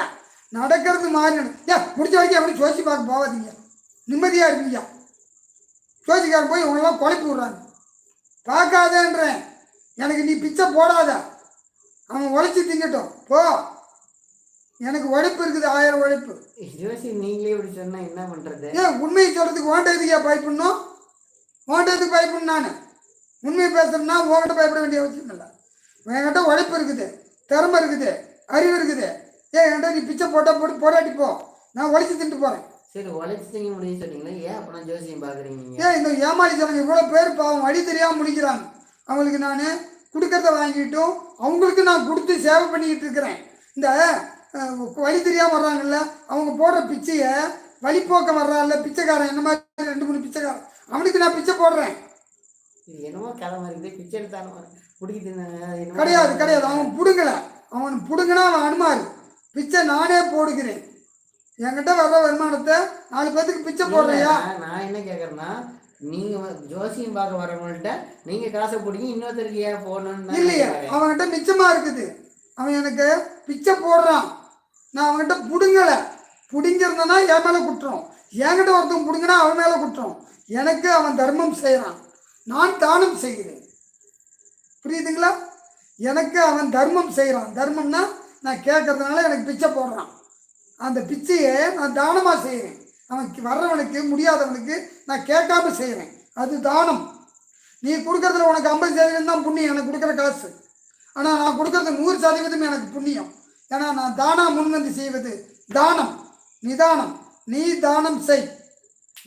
நடக்கிறது மாறிடும். முடிச்ச வரைக்கும் எவனையும் ஜோசி பார்க்க போவாதீங்க, நிம்மதியாக இருப்பீங்க. ஜோசிக்காரன் போய் உங்களெல்லாம் குழப்பி விட்றாங்க. பார்க்காதேன்றேன். எனக்கு நீ பிச்சை போடாத, அவன் உழைச்சி திங்கட்டும் போ. எனக்கு உழைப்பு இருக்குது, 1000 உழைப்பு. ஜோசி நீங்களே இப்படி சொன்னா என்ன பண்ணுறது? உண்மையை சொல்கிறதுக்கு ஓண்டதுக்கே பயப்படணும்? ஓண்டதுக்கு பயப்படணும். நான் உண்மையை பேசுறேன்னா உங்ககிட்ட பயப்பட வேண்டிய அவசியம் இல்லை. என்கிட்ட உழைப்பு இருக்குது, திறமை இருக்குது, அறிவு இருக்குது. என்கிட்ட நீ பிச்சை போடாட்டி போ, நான் உழைச்சி தின்ட்டு போகிறேன். சரி, உழைச்சி திங்க முடியும்னு சொன்னீங்களா, ஏன் அப்போ நான் ஜோசியம் பார்க்குறீங்க? இந்த ஏமாளி ஜனங்க இவ்வளோ பேர் பாவம் வழி தெரியாமல் முடிக்கிறாங்க. அவங்களுக்கு நான் கொடுக்கறத வாங்கிட்டும் அவங்களுக்கு நான் கொடுத்து சேவை பண்ணிக்கிட்டு இருக்கிறேன். இந்த வழி தெரியாமல் வர்றாங்கல்ல, அவங்க போடுற பிச்சையை வழிபோக்க வர்றான்ல பிச்சைக்காரன், என்ன மாதிரி 2-3 பிச்சைக்காரன், அவனுக்கு நான் பிச்சை போடுறேன். இது என்னமோ கிளம்ப இருக்குது, பிச்சை எடுத்தாலும் பிடிக்குது கிடையாது கிடையாது. அவன் பிடுங்கலை, அவன் பிடுங்கினா அவன் அனுமாரு. பிச்சை நானே போடுகிறேன். என்கிட்ட வர்ற வருமானத்தை 4 பேத்துக்கு பிச்சை போடுறையா? நான் என்ன கேட்குறேன்னா, நீங்கள் ஜோசியம் பார்க்க வரவங்கள்ட்ட நீங்கள் காசை பிடிங்க, இன்னொருத்தருக்கு ஏன் போடணும்னு இல்லையா? அவன்கிட்ட மிச்சமாக இருக்குது, அவன் எனக்கு பிச்சை போடுறான், நான் அவன்கிட்ட பிடுங்கலை. பிடிங்கிருந்தனா என் மேலே குற்றம், என்கிட்ட ஒருத்தன் பிடுங்கினா அவன் மேலே குற்றம். எனக்கு அவன் தர்மம் செய்கிறான், நான் தானம் செய்கிறேன். புரியுதுங்களா? எனக்கு அவன் தர்மம் செய்கிறான். தர்மம்னா நான் கேட்கறதுனால எனக்கு பிச்சை போடுறான். அந்த பிச்சையை நான் தானமாக செய்கிறேன். அவனுக்கு வர்றவனுக்கு முடியாதவனுக்கு நான் கேட்காம செய்கிறேன், அது தானம். நீ கொடுக்குறதுல உனக்கு 50% தான் புண்ணியம், எனக்கு கொடுக்குற காசு. ஆனால் நான் கொடுக்குறது 100% எனக்கு புண்ணியம். ஏன்னா நான் தானாக முன்வந்து செய்வது தானம், நிதானம். நீ தானம் செய்,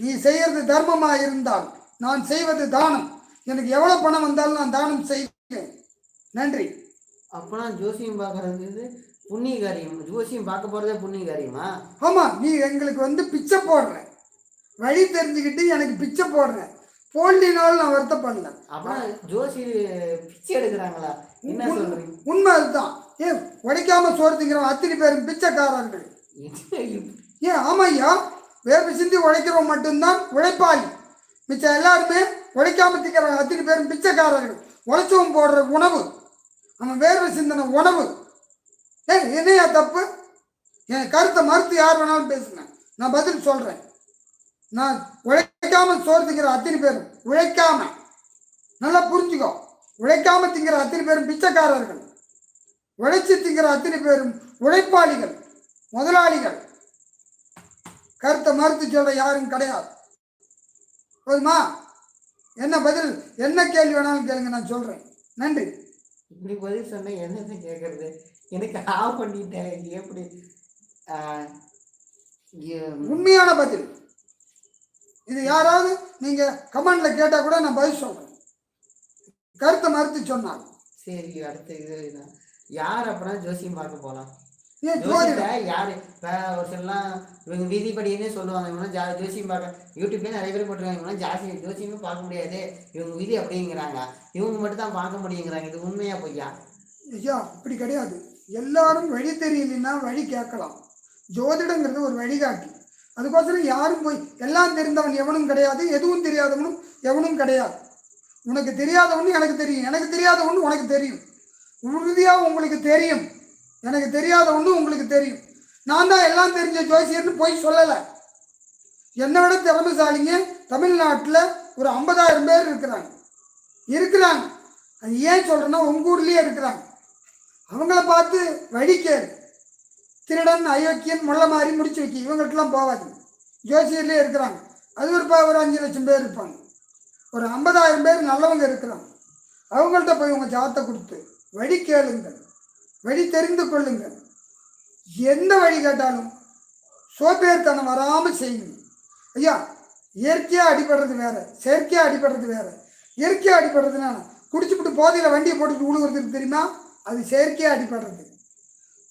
நீ செய்கிறது தர்மமாக இருந்தால் நான் செய்வது தானம். எனக்கு எவ்வளோ பணம் வந்தாலும் நான் தானம் செய்வேன். நன்றி. அப்போனா ஜோசியம் பார்க்குறது புண்ணிய காரியம், ஜோசியம் பார்க்க போகிறதே புண்ணிய காரியமா? ஆமாம், நீ எங்களுக்கு வந்து பிச்சை போடுற, வழி தெரிஞ்சுக்கிட்டு எனக்கு பிச்சை போடுற, போலினாலும் நான் வருத்தப்படல. அப்புறம் ஜோசி பிச்சை எடுக்கிறாங்களா? என்ன சொல்கிறீங்க? உண்மை அதுதான். உடைக்காம சோறு திங்கிறவன் அத்தனை பேரும் பிச்சைக்காரர்கள். ஆமாய்யா, வேர்வை சிந்தி உழைக்கிறவன் மட்டும்தான் உழைப்பாளி. மிச்சம் எல்லாருமே உழைக்காம திங்கிறவன் அத்தனை பேரும் பிச்சைக்காரர்கள். உழைச்சவன் போடுற உணவு, அவன் வேர்வை சிந்தின உணவு. என்னையா தப்பு? என் கருத்தை மறுத்து யார் வேணாலும் பேசுங்க, நான் பதில் சொல்கிறேன். நான் உழைக்காம சோறு திங்கிற அத்தனை பேரும் உழைக்காம, நல்லா புரிஞ்சுக்கோ, உழைக்காம திங்கிற அத்தனை பேரும் பிச்சைக்காரர்கள், உழைச்சி திங்கிற அத்தனை பேரும் உழைப்பாளிகள், முதலாளிகள். கருத்தை மறுத்து சொல்ற யாரும் கிடையாது. போதுமா? என்ன பதில், என்ன கேள்வி வேணாலும் கேளுங்க, நான் சொல்கிறேன். நன்றி. இப்படி பதில் சொன்னேன், என்னத்தை கேட்கறது? எனக்கு ஆஃப் பண்ணிட்டேன். எப்படி உண்மையான பதில் இது? யாராவது நீங்கள் கமெண்டில் கேட்டால் கூட நான் பதில் சொல்கிறேன், கருத்தை மறுத்து சொன்னாங்க. சரி, அடுத்த இது யார் அப்புறம் ஜோசியம் பார்க்க போகலாம்? யார் இப்போ ஒரு சிலலாம் இவங்க விதிப்படினே சொல்லுவாங்க, இவங்க ஜோசியம் பார்க்க யூடியூப்லேயே நிறைய பேர் போட்டுருக்காங்க, இவங்க ஜோசியமே பார்க்க முடியாது, இவங்க விதி அப்படிங்கிறாங்க, இவங்க மட்டும் தான் பார்க்க முடியுங்கிறாங்க. இது உண்மையா பொய்யா? ஐயா, இப்படி கிடையாது. எல்லாரும் வழி தெரியலன்னா வழி கேட்கலாம். ஜோதிடங்கிறது ஒரு வழிகாட்டி. அதுக்கோசரம் யாரும் போய் எல்லாம் தெரிந்தவன் எவனும் கிடையாது, எதுவும் தெரியாதவனும் எவனும் கிடையாது. உனக்கு தெரியாதவனு எனக்கு தெரியும், எனக்கு தெரியாதவனு உனக்கு தெரியும், உறுதியாக உங்களுக்கு தெரியும். எனக்கு தெரியாத ஒன்று உங்களுக்கு தெரியும். நான் தான் எல்லாம் தெரிஞ்ச ஜோசியர்னு போய் சொல்லலை. என்னை விட திறமைசாலிங்க தமிழ்நாட்டில் ஒரு 50,000 பேர் இருக்கிறாங்க. அது ஏன் சொல்கிறேன்னா, உங்கள் ஊர்லேயே இருக்கிறாங்க. அவங்கள பார்த்து வழி கேளு, திருடன், அயோக்கியன், முள்ள மாதிரி முடிச்சு வைக்க இவங்கள்ட்டலாம் போகாது. ஜோசியர்லேயே இருக்கிறாங்க. அது ஒரு 5 லட்சம் பேர் இருப்பாங்க. ஒரு 50,000 பேர் நல்லவங்க இருக்கிறாங்க. அவங்கள்ட்ட போய் உங்கள் ஜாதத்தை கொடுத்து வழி கேளுங்கள், வழி தெரிந்து கொள்ளுங்கள். எந்த வழி கேட்டாலும் சோம்பேறித்தனம் வராமல் செய்யுங்க. ஐயா, இயற்கையாக அடிபடுறது வேற, செயற்கையாக அடிபடுறது வேற. இயற்கையாக அடிபடுறதுன்னா குடிச்சுப்பிட்டு போதையில் வண்டியை போட்டுட்டு விழுவுறதுக்கு தெரியுமா? அது செயற்கையாக அடிபடுறது.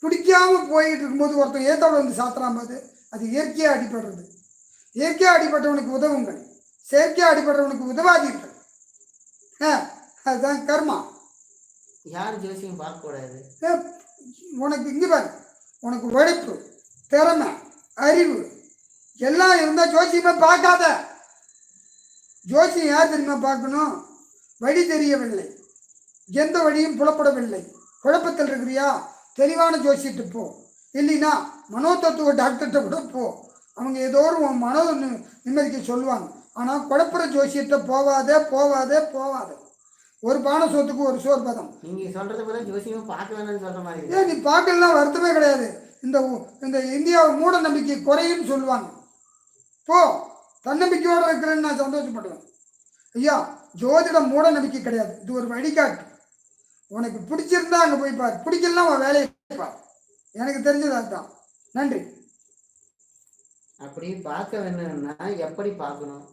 பிடிக்காமல் போயிட்டு இருக்கும்போது ஒருத்தன் ஏத்தோட வந்து சாத்துறான் போது அது இயற்கையாக அடிபடுறது. இயற்கையாக அடிபட்டவனுக்கு உதவுங்கள், செயற்கையாக அடிபடுறவனுக்கு உதவாதீர்கள். அதுதான் கர்மா. யார் ஜோசியம் பார்க்கக்கூடாது? உனக்கு இங்கே பாரு, உனக்கு உழைப்பு, திறமை, அறிவு எல்லாம் இருந்தால் ஜோசியமே பார்க்காத. ஜோசியம் யார் தெரியுமா பார்க்கணும்? வழி தெரியவில்லை, எந்த வழியும் புலப்படவில்லை, குழப்பத்தில் இருக்கிறியா? தெளிவான ஜோசியத்தை போ. இல்லைன்னா மனோதத்துவ டாக்டர்கிட்ட கூட போ. அவங்க ஏதோ ஒரு மனோ நிம்மதிக்கு சொல்லுவாங்க. ஆனால் குழப்புற ஜோசியத்தை போவாதே போவாதே போவாதே. ஒரு பானை சோத்துக்கு ஒரு சோறு பதம். நீங்கள் சொல்கிறது போல ஜோசியம் பார்க்க வேணும்னு சொல்கிற மாதிரி. ஏன் நீ பார்க்கலாம் வருத்தமே கிடையாது. இந்த இந்தியாவை மூட நம்பிக்கை குறையுன்னு சொல்லுவாங்க. போ, தன்னம்பிக்கையோடு இருக்கிறேன்னு நான் சந்தோஷப்படுவேன். ஐயா, ஜோதிடம் மூட நம்பிக்கை கிடையாது, இது ஒரு வழிகாட்டு. உனக்கு பிடிச்சிருந்தா அங்கே போய் பார், பிடிக்கலாம் உன் வேலையை பார். எனக்கு தெரிஞ்சது அதுதான். நன்றி. அப்படி பார்க்க வேணும்னா எப்படி பார்க்கணும்?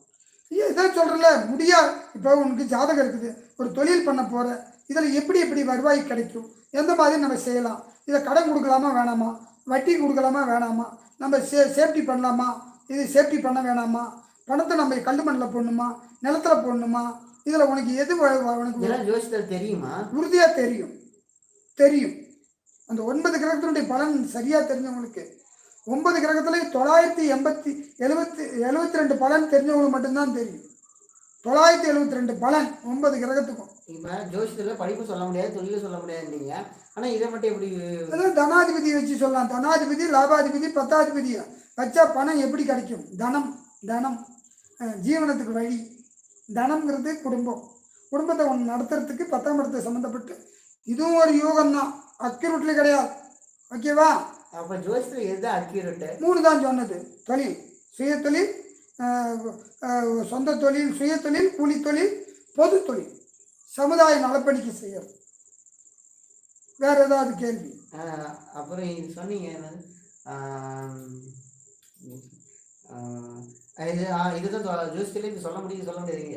ஐயா, இதான் சொல்கிறல முடியா. இப்போ உனக்கு ஜாதகம் இருக்குது, ஒரு தொழில் பண்ண போகிற, இதில் எப்படி வருவாய் கிடைக்கும், எந்த மாதிரி நம்ம செய்யலாம், இதை கடன் கொடுக்கலாமா வேணாமா, வட்டி கொடுக்கலாமா வேணாமா, நம்ம சேஃப்டி பண்ணலாமா, இது சேஃப்டி பண்ண வேணாமா, பணத்தை நம்ம கல் மண்ணில் போடணுமா, நிலத்தில் போடணுமா, இதில் உனக்கு எது உனக்கு ஜோசியத்தில் தெரியுமா? உறுதியாக தெரியும். அந்த 9 கிரகத்தினுடைய பலன் சரியாக தெரிஞ்சவங்களுக்கு, 9 கிரகத்தில் 972 பலன் தெரிஞ்சவங்களுக்கு மட்டும்தான் தெரியும். 972 பலன் 9 கிரகத்துக்கும். இப்போ ஜோசியத்தில் படிப்பு சொல்ல முடியாது, தொழில் சொல்ல முடியாதுன்றீங்க. ஆனால் இதை மட்டும் எப்படி? அதான் தனாதிபதியை வச்சு சொல்லலாம். தனாதிபதி, லாபாதிபதி, 10ஆதிபதியை வச்சா பணம் எப்படி கிடைக்கும்? தனம் ஜீவனத்துக்கு வழி. தனம்ங்கிறது குடும்பத்தை ஒன்று நடத்துறதுக்கு 10ஆம் இடத்தை சம்மந்தப்பட்டு இதுவும் ஒரு யோகம்தான், அக்யூரேட்ல கிடையாது. ஓகேவா? அப்போ ஜோசியத்தில் எதுதான் அக்யூரேட்டு? 3 தான் சொன்னது. தொழில், சுயதொழில், சொந்த தொழில், சுயதொழில், கூலி தொழில், பொது தொழில், சமுதாய நலப்பணிக்கு செய்யறது. வேற ஏதாவது கேள்வி? அப்புறம் இது சொன்னீங்க இதுதான் ஜோசியத்தில் இது சொல்ல முடியாதுங்க.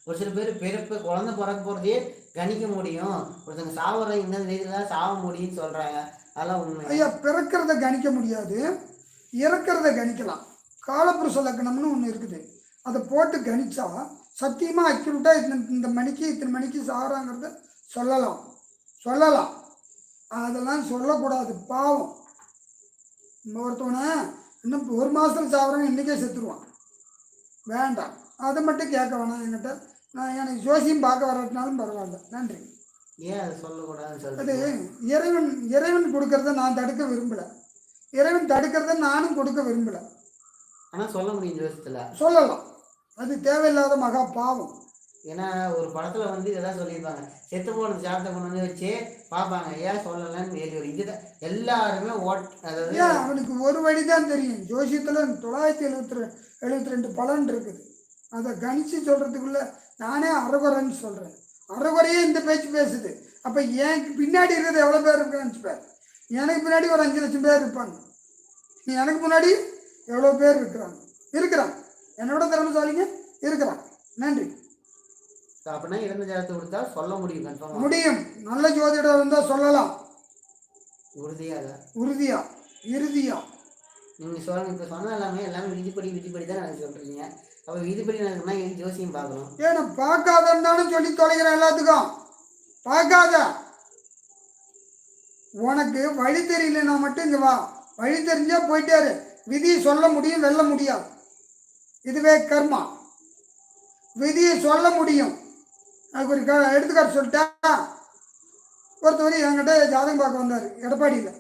ஒரு சில பேர் பிறப்பு குழந்தை பிறக்க போகிறதையே கணிக்க முடியும், ஒருத்தங்க சாவற இந்த ரீதியில் சாவ முடியும்னு சொல்கிறாங்க. அதெல்லாம் உண்மை ஐயா. பிறக்கிறத கணிக்க முடியாது, இறக்கிறத கணிக்கலாம். காலப்புருஷ லக்னம்னு ஒன்று இருக்குது, அதை போட்டு கணிச்சா சத்தியமாக அக்யூரேட்டாக இந்த மணிக்கு இத்தனை மணிக்கு சாகிறாங்கிறத சொல்லலாம். அதெல்லாம் சொல்லக்கூடாது, பாவம். ஒருத்தவனை இன்னும் 1 மாதத்தில் சாப்பிட்றவங்க இன்றைக்கே செத்துருவான். வேண்டாம், அதை மட்டும் கேட்க வேணாம் என்கிட்ட. நான் எனக்கு ஜோசியம் பார்க்க வராட்டினாலும் பரவாயில்ல. நன்றி. ஏன் அதை சொல்லக்கூடாதுன்னு அது இறைவன் கொடுக்கறத நான் தடுக்க விரும்பலை, இறைவன் தடுக்கிறத நானும் கொடுக்க விரும்பலை. ஆனால் சொல்ல முடியும் ஜோசியத்தில் சொல்லலாம். அது தேவையில்லாத மகா பாவம். ஏன்னா ஒரு படத்தில் வந்து இதெல்லாம் சொல்லியிருப்பாங்க, செத்து போன ஜாதகத்தை கொண்டு வந்து வச்சு பார்ப்பாங்க, ஏன் சொல்லலைன்னு ஒரு இதுதான் எல்லாருமே அதாவது அவனுக்கு ஒரு வழி தான் தெரியும். ஜோசியத்தில் 972 பலன் இருக்குது. அதை கணிச்சு சொல்கிறதுக்குள்ள நானே அறகுறைன்னு சொல்கிறேன். அறகுறையே இந்த பேச்சு பேசுது. அப்போ எனக்கு பின்னாடி இருக்கிறது எவ்வளோ பேர் இருக்குன்னு நினச்சிப்பார். எனக்கு பின்னாடி ஒரு 5 லட்சம் பேர் இருப்பாங்க. எனக்கு முன்னாடி எவ்வளோ பேர் இருக்கிறாங்க. என்னோட திறமைசாலிங்க இருக்கிறாங்க. நன்றி. அப்படின்னா இறந்த ஜாதகத்தை கொடுத்தா சொல்ல முடியும். நல்ல ஜோதிடம் இருந்தால் சொல்லலாம். உறுதியா நீங்கள் சொல்லுங்க. இப்போ சொன்ன எல்லாமே விதிப்படி தான் நான் சொல்கிறீங்க. அப்போ விதிப்படி நான் ஜோசியம் பார்க்கணும். ஏன்னா பார்க்காதன்னு சொல்லி தொலைகிறேன் எல்லாத்துக்கும். பார்க்காத, உனக்கு வழி தெரியலன்னா மட்டும் இங்கே வா. வழி தெரிஞ்சா போயிட்டாரு. விதியை சொல்ல முடியும், வெல்ல முடியாது. இதுவே கர்மா. விதியை சொல்ல முடியும். அதுக்கு ஒரு எடுத்துக்காட்டு சொல்லிட்டா, ஒருத்தவர் என்கிட்ட ஜாதகம் பார்க்க வந்தார் எடப்பாடியில்.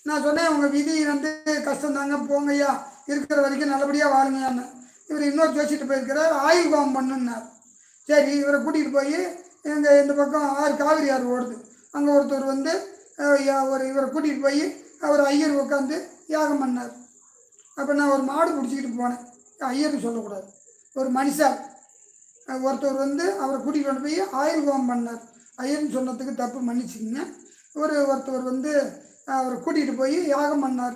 நான் சொன்னேன், உங்கள் விதி வந்து கஷ்டம் தாங்க, போங்கய்யா, இருக்கிற வரைக்கும் நல்லபடியாக வாழுங்கயான்னு. இவர் இன்னொரு ஜோசிட்டு போயிருக்கிறார், ஆயுள் கோபம் பண்ணுன்னார். சரி, இவரை கூட்டிகிட்டு போய் இந்த பக்கம் காவிரி ஆறு ஓடுது, அங்கே ஒருத்தர் வந்து இவரை கூட்டிகிட்டு போய் அவர் ஐயர் உட்காந்து யாகம் பண்ணார். அப்போ நான் ஒரு மாடு பிடிச்சிக்கிட்டு போனேன். ஐயர்னு சொல்லக்கூடாது, ஒரு மனுஷார் ஒருத்தர் வந்து அவரை கூட்டிகிட்டு கொண்டு போய் ஆயுள் ஹோமம் பண்ணார். ஐயர்னு சொன்னதுக்கு தப்பு, மன்னிச்சுக்கோங்க. ஒருத்தவர் வந்து அவரை கூட்டிகிட்டு போய் யாகம் பண்ணார்.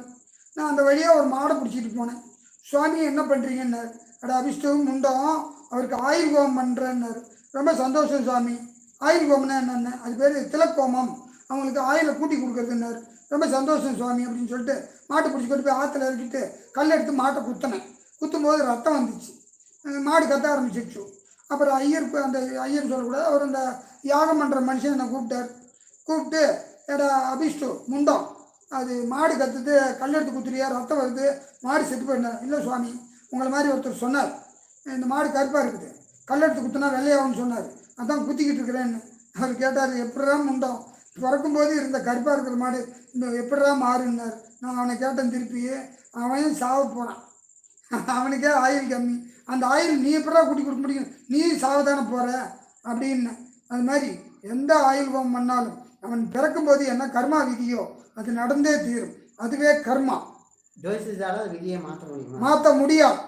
நான் அந்த வழியாக ஒரு மாடை பிடிச்சிட்டு போனேன். சுவாமி என்ன பண்ணுறீங்கன்னார். அபிஷ்டவும் முண்டம் அவருக்கு ஆயுள் ஹோமம் பண்ணுறேன்னாரு. ரொம்ப சந்தோஷம் சுவாமி. ஆயுள் ஹோமம்னா என்னென்ன? அது பேர் திலக்கோமம், அவங்களுக்கு ஆயிலை கூட்டி கொடுக்குறதுன்னாரு. ரொம்ப சந்தோஷம் சுவாமி அப்படின்னு சொல்லிட்டு மாட்டை பிடிச்சி கொண்டு போய் ஆற்றுல இறக்கிட்டு கல் எடுத்து மாட்டை குத்தினேன். குத்தும்போது ரத்தம் வந்துச்சு, மாடு கத்த ஆரம்பிச்சிருச்சு. அப்புறம் அந்த ஐயர் சொல்லக்கூடாது, அவர் அந்த யாகம் பண்ணுற மனுஷன் என்னை கூப்பிட்டு ஏடா அபிஷ்டு முண்டம், அது மாடு கற்றுட்டு கல் எடுத்து குத்துறியா, ரத்தம் வருது, மாடு செத்து போயிருந்தார். இல்லை சுவாமி, உங்களை மாதிரி ஒருத்தர் சொன்னார், இந்த மாடு கருப்பாக இருக்குது, கல் எடுத்து குத்துனா வெள்ளையாகும்னு சொன்னார், அதான் குத்திக்கிட்டு இருக்கிறேன்னு. அவர் கேட்டார், எப்படிடா முண்டம் பிறக்கும்போது இருந்த கருப்பாக இருக்கிற மாடு இந்த எப்படிடா மாறுன்னார். நான் அவனை கேட்டேன் திருப்பி, அவன் சாவ போகிறான், அவனுக்கே ஆயில் கம்மி, அந்த ஆயில் நீ எப்படா கூட்டி கொடுக்க முடியும், நீ சாவதானே போகிற அப்படின்னு. அது மாதிரி எந்த ஆயில் ஹோமம் பண்ணாலும் அவன் பிறக்கும்போது என்ன கர்மா விதியோ அது நடந்தே தீரும், அதுவே கர்மா. ஜோதிஷால விதியை மாற்ற முடியுமா? மாற்ற முடியாது.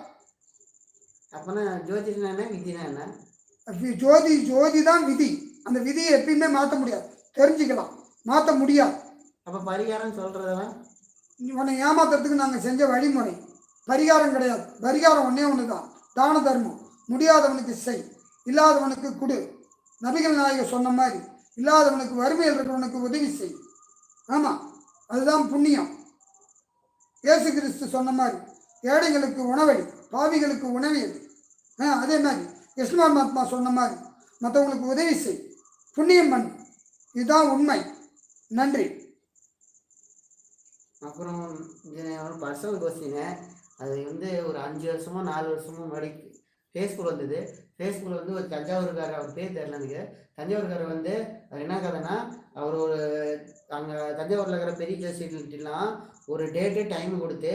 அப்போனா ஜோதிஷனா என்ன, விதினா என்ன? ஜோதி தான் விதி. அந்த விதியை எப்பயுமே மாற்ற முடியாது, தெரிஞ்சுக்கலாம், மாற்ற முடியாது. அப்போ பரிகாரம் சொல்கிறதெல்லாம் உன்னை ஏமாத்துறதுக்கு நாங்கள் செஞ்ச வழிமுறை, பரிகாரம் கிடையாது. பரிகாரம் ஒன்றே ஒன்று தான், தான தர்மம். முடியாதவனுக்கு செய், இல்லாதவனுக்கு கொடு. நபிகள் நாயகர் சொன்ன மாதிரி இல்லாதவனுக்கு வறுமையில் இருக்கிறவனுக்கு உதவி செய். ஆமாம், அதுதான் புண்ணியம். இயேசு கிறிஸ்து சொன்ன மாதிரி ஏழைகளுக்கு உணவளி, பாவிகளுக்கு உணவியது. அதே மாதிரி கிருஷ்ண பரமாத்மா சொன்ன மாதிரி மற்றவங்களுக்கு உதவி செய், புண்ணியம் பண்ணு. இதுதான் உண்மை. நன்றி. அப்புறம் ஒரு பர்சனல் கொஸ்டின், அது வந்து ஒரு 5 வருஷமோ 4 வருஷமோ முன்னாடி ஃபேஸ்புக் வந்தது. ஃபேஸ்புக்கில் வந்து ஒரு தஞ்சாவூர்காரர், அவர் பேர் தெரியல எனக்கு, தஞ்சாவூர்காரர் வந்து அவர் என்ன கதைன்னா, அவர் ஒரு அங்கே தஞ்சாவூரில் இருக்கிற பெரிய ஜோசியர்கிட்டலாம் ஒரு டேட்டு டைம் கொடுத்து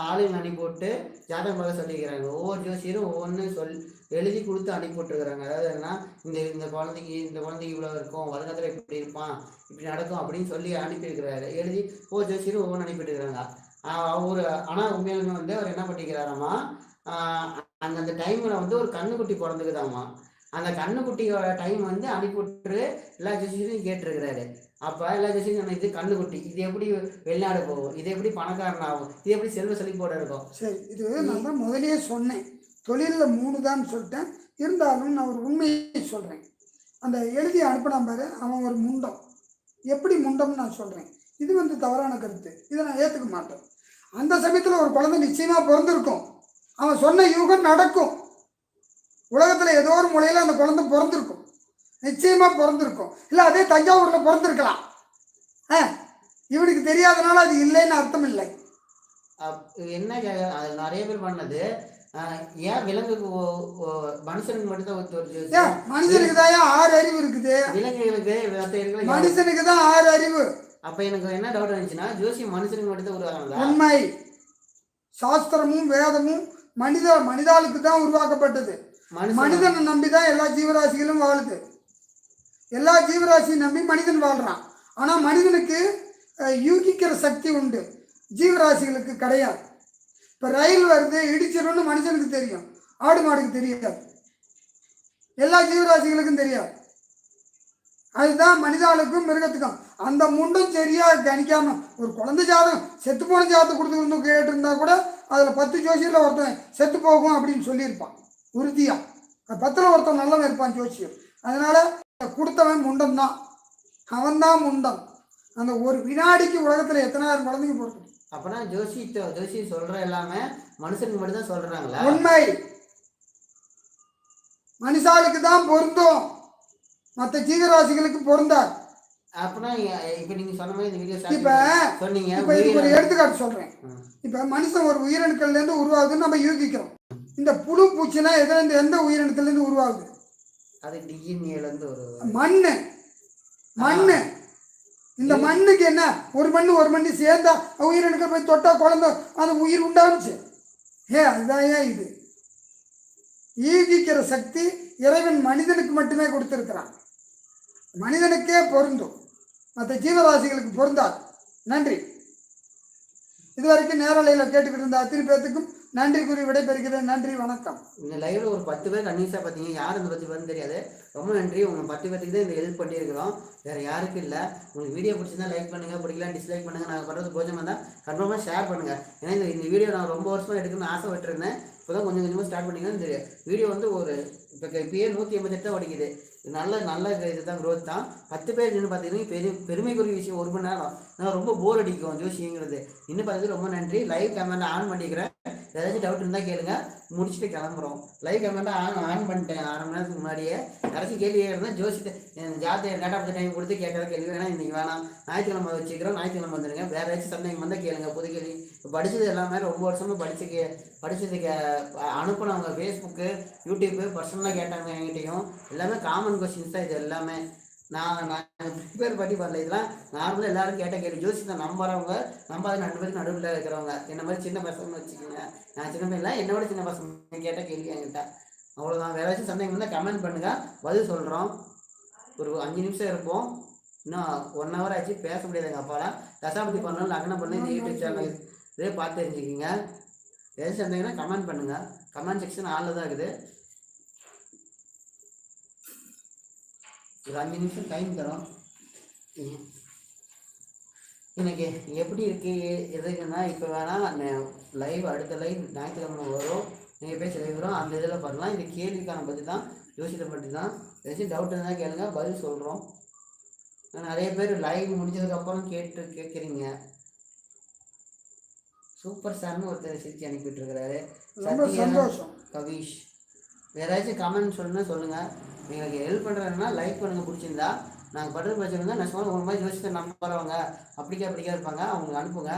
ஆளுங்க அனுப்பி போட்டு ஜாதகம் பார்க்க சொல்லிக்கிறாங்க. ஒவ்வொரு ஜோசியரும் ஒவ்வொன்று எழுதி கொடுத்து அனுப்பி போட்டுருக்குறாங்க. அதாவது என்னன்னா, இந்த குழந்தைக்கு இவ்வளோ இருக்கும், வருங்காலத்தில் இப்படி இருப்பான், இப்படி நடக்கும் அப்படின்னு சொல்லி அனுப்பியிருக்கிறாரு. எழுதி ஒவ்வொரு ஜோசியரும் ஒவ்வொன்று அனுப்பிட்டு இருக்கிறாங்க. ஆனால் உண்மையிலுமே வந்து அவர் என்ன பண்ணிக்கிறாராமா, அந்த டைமில் வந்து ஒரு கண்ணுக்குட்டி பிறந்துக்குதாமா. அந்த கண்ணுக்குட்டியோட டைம் வந்து அனுப்பிவிட்டு எல்லா ஜோசியரையும் கேட்டிருக்கிறாரு. அப்போ எல்லா ஜோசியரும் இது கண்ணுக்குட்டி, இது எப்படி வெளிநாடு போகும், இது எப்படி பணக்காரன் ஆகும், இது எப்படி செல்வ செழிப்போட இருக்கும். சரி, இது நான் தான் முதலே சொன்னேன், தொழிலில் 3 தான் சொல்லிட்டேன். இருந்தாலும் நான் ஒரு உண்மையை சொல்கிறேன். அந்த எழுதி அனுப்பினா பாரு, அவன் ஒரு முண்டம். எப்படி முண்டம்னு நான் சொல்கிறேன். இது வந்து தவறான கருத்து, இதை நான் ஏற்றுக்க மாட்டேன். அந்த சமயத்தில் ஒரு குழந்தை நிச்சயமாக பிறந்திருக்கும், அவன் சொன்ன யூகம் நடக்கும். உலகத்தில் ஏதோ ஒரு முறையில் அந்த குழந்தை பிறந்திருக்கும், நிச்சயமாக பிறந்திருக்கும். இல்லை அதே தஞ்சாவூரில் பிறந்திருக்கலாம். இவனுக்கு தெரியாதனால அது இல்லைன்னு அர்த்தம் இல்லை. என்ன அது நிறைய பேர் பண்ணது, ஏன் விலங்குக்கு மனுஷனுக்கு மட்டும்தான் மனுஷனுக்கு தான் 6 அறிவு இருக்குது, விலங்குகளுக்கு மனுஷனுக்கு தான் 6 அறிவு. அப்போ எனக்கு என்ன டவுட் இருந்துச்சுன்னா, ஜோசியம் மனுஷனுக்கு மட்டும் தான் உருவாங்க. உண்மை. சாஸ்திரமும் வேதமும் மனிதாளுக்கு தான் உருவாக்கப்பட்டது. மனிதனை நம்பி தான் எல்லா ஜீவராசிகளும் வாழுது. எல்லா ஜீவராசியும் நம்பி மனிதன் வாழ்றான். ஆனால் மனிதனுக்கு யூகிக்கிற சக்தி உண்டு, ஜீவராசிகளுக்கு கிடையாது. இப்போ ரயில் வருது, இடிச்சிடும்னு மனுஷனுக்கு தெரியும், ஆடு மாடுக்கு தெரியாது, எல்லா ஜீவராசிகளுக்கும் தெரியாது. அதுதான் மனிதாளுக்கும் மிருகத்துக்கும். அந்த முண்டும் சரியாக கணிக்காம ஒரு குழந்தை ஜாதகம் செத்து போன ஜாதகத்தை கொடுத்து கேட்டிருந்தா கூட அதில் 10 ஜோசியரில் ஒருத்தன் செத்து போகும் அப்படின்னு சொல்லியிருப்பான் உறுதியாக. 10ல் ஒருத்தன் நல்லவன் இருப்பான் ஜோசியம். அதனால் கொடுத்தவன் முண்டம் தான், அவன் தான் முண்டம். அந்த ஒரு வினாடிக்கு உலகத்தில் எத்தனாயிரம் குழந்தைங்க போகிறது. அப்போனா ஜோசி சொல்கிற எல்லாமே மனுஷனுக்கு மட்டும் தான் சொல்கிறாங்களா? உண்மை. மனுஷாளுக்கு தான் பொருந்தும், மற்ற ஜீவராசிகளுக்கு பொருந்தாது. அப்பனா இப்போ நீங்கள் சொன்ன மாதிரி இந்த வீடியோ இப்போ சொன்னீங்க. இப்போ இதுக்கு ஒரு எடுத்துக்காட்டு சொல்கிறேன். இப்போ மனுஷன் ஒரு உயிரணுக்கள்லேருந்து உருவாகுதுன்னு நம்ம யூகிக்கிறோம். இந்த புழு பூச்சினா எதுலேருந்து, எந்த உயிரினத்துலேருந்து உருவாகுது? அது டிஎன்ஏலேருந்து ஒரு மண்ணு. இந்த மண்ணுக்கு என்ன, ஒரு மண்ணு சேர்ந்தா உயிரணுக்கள் போய் தொட்டா குழந்தை அந்த உயிர் உண்டாச்சு. அதுதான் இது யூகிக்கிற சக்தி இறைவன் மனிதனுக்கு மட்டுமே கொடுத்திருக்கிறான். மனிதனுக்கே பொருந்தும், மற்ற ஜீவராசிகளுக்கு பொருந்தாது. நன்றி. இதுவரைக்கும் நேரலையில் கேட்டுக்கிட்டு இருந்த அத்தனை பேர்த்துக்கும் நன்றி கூறி விடைபெறுகிறேன். நன்றி, வணக்கம். இந்த லைவ்ல ஒரு 10 பேர் கன்வின்ஸாக பார்த்தீங்க. யார் இந்த 10 பேர்னு தெரியாது. ரொம்ப நன்றி. உங்கள் 10 பேருக்கு தான் இந்த ஹெல்ப் பண்ணியிருக்கிறோம், வேறு யாருக்கும் இல்லை. உங்களுக்கு வீடியோ பிடிச்சிருந்தா லைக் பண்ணுங்கள், பிடிக்கலாம் டிஸ்லைக் பண்ணுங்கள். நாங்கள் பண்ணுறது பிரோஜனமாக இருந்தால் கன்ஃபார்மாக ஷேர் பண்ணுங்கள். ஏன்னா இந்த வீடியோ நான் ரொம்ப வருஷமாக எடுக்கணும்னு ஆசைப்பட்டிருந்தேன். இப்போ தான் கொஞ்சம் கொஞ்சமாக ஸ்டார்ட் பண்ணிங்கன்னா இந்த வீடியோ வந்து ஒரு இப்போயே 188 தான் ஓடிக்குது. நல்ல இதுதான் க்ரோத் தான். 10 பேர் நின்று பார்த்தீங்கன்னா பெருமைக்குரிய விஷயம். 1 மணி நேரம் நான் ரொம்ப போர் அடிக்கும் ஜோசிங்கிறது. இன்னும் பார்த்தது ரொம்ப நன்றி. லைவ் கேமரா ஆன் பண்ணிக்கிறேன். ஏதாச்சும் டவுட் இருந்தால் கேளுங்க, முடிச்சுட்டு கிளம்புறோம். லைவ் கேமரா ஆன் பண்ணிட்டேன் 1/2 மணி நேரத்துக்கு முன்னாடியே. யாராச்சும் கேள்வி கேட்குறதா ஜோசிட்டு ஜாத்தை டேட்டா பற்றி டைம் கொடுத்து கேட்குற கேள்வி வேணால் இன்றைக்கி வேணாம், ஞாயிற்றுக்கிழமை வச்சுக்கிறோம். ஞாயிற்றுக்கிழமை வந்துடுங்க. வேறு ஏதாச்சும் சந்தேகம் வந்தால் கேளுங்க. புது கேள்வி இப்போ படித்தது எல்லாமே ரொம்ப வருஷமாக படித்ததுக்கு அனுப்பினவங்க ஃபேஸ்புக்கு யூடியூப்பு பர்சனலாக கேட்டாங்க. என்கிட்டையும் எல்லாமே காமன் கொஸ்டின்ஸ் தான். இது எல்லாமே நான் ப்ரிப்பேர் பண்ணி வரல. இதெல்லாம் நார்மலாக எல்லாரும் கேட்ட கேள்வி. ஜோசியத்தை நம்புறவங்க நம்பாத 2 பேருக்கு நடுவில் இருக்கிறவங்க, என்ன மாதிரி சின்ன பசங்க வச்சுக்கோங்க. நான் சின்ன பையன் இல்லை, என்னோட சின்ன பசங்க கேட்ட கேள்வி என்கிட்ட. அவ்வளோதான். வேறு ஏதாச்சும் சந்தேகம் இருந்தால் கமெண்ட் பண்ணுங்கள், பதில் சொல்கிறோம். ஒரு 5 நிமிஷம் இருப்போம். இன்னும் 1 ஹவர் ஆச்சு, பேச முடியாது. எங்கள் அப்பாலாம் தசாபதி பண்ணணும், லக்னம் பண்ணணும். இந்த யூடியூப் சேனல் இதே பார்த்து தெரிஞ்சுக்கிங்க. ஏதாச்சும் சந்தேகம்னா கமெண்ட் பண்ணுங்கள். கமெண்ட் செக்ஷன் ஆளில் தான் இருக்குது. ஒரு 5 நிமிஷம் டைம் தரோம். எனக்கு எப்படி இருக்குது எதுக்குன்னா, இப்போ வேணால் லைவ் அடுத்த லைவ் ஞாயிற்றுக்கிழமை வரும், நீங்கள் பேச லைவ் வரும். அந்த இதில் பண்ணலாம். இது கேள்விக்கான பற்றி தான், யோசித்த பற்றி தான். ஏதாச்சும் டவுட் இருந்தால் கேளுங்க, பதில் சொல்கிறோம். நிறைய பேர் லைவ் முடிஞ்சதுக்கப்புறம் கேட்குறீங்க. சூப்பர் ஸ்டார்னு ஒருத்தர் சிரிச்சு அனுப்பிட்டு இருக்கிறாரு. சந்தோஷம். கவிஷ் வேற ஏதாச்சும் கமெண்ட் சொல்லுங்கள். எங்களுக்கு ஹெல்ப் பண்ணுறதுனா லைக் பண்ணுங்கள். பிடிச்சிருந்தா நாங்கள் படுற பிரச்சனை தான் நஷ்டமாக ஒரு மாதிரி யோசிச்சு நம்புறவங்க அப்படிக்கா இருப்பாங்க, அவங்களுக்கு அனுப்புங்க.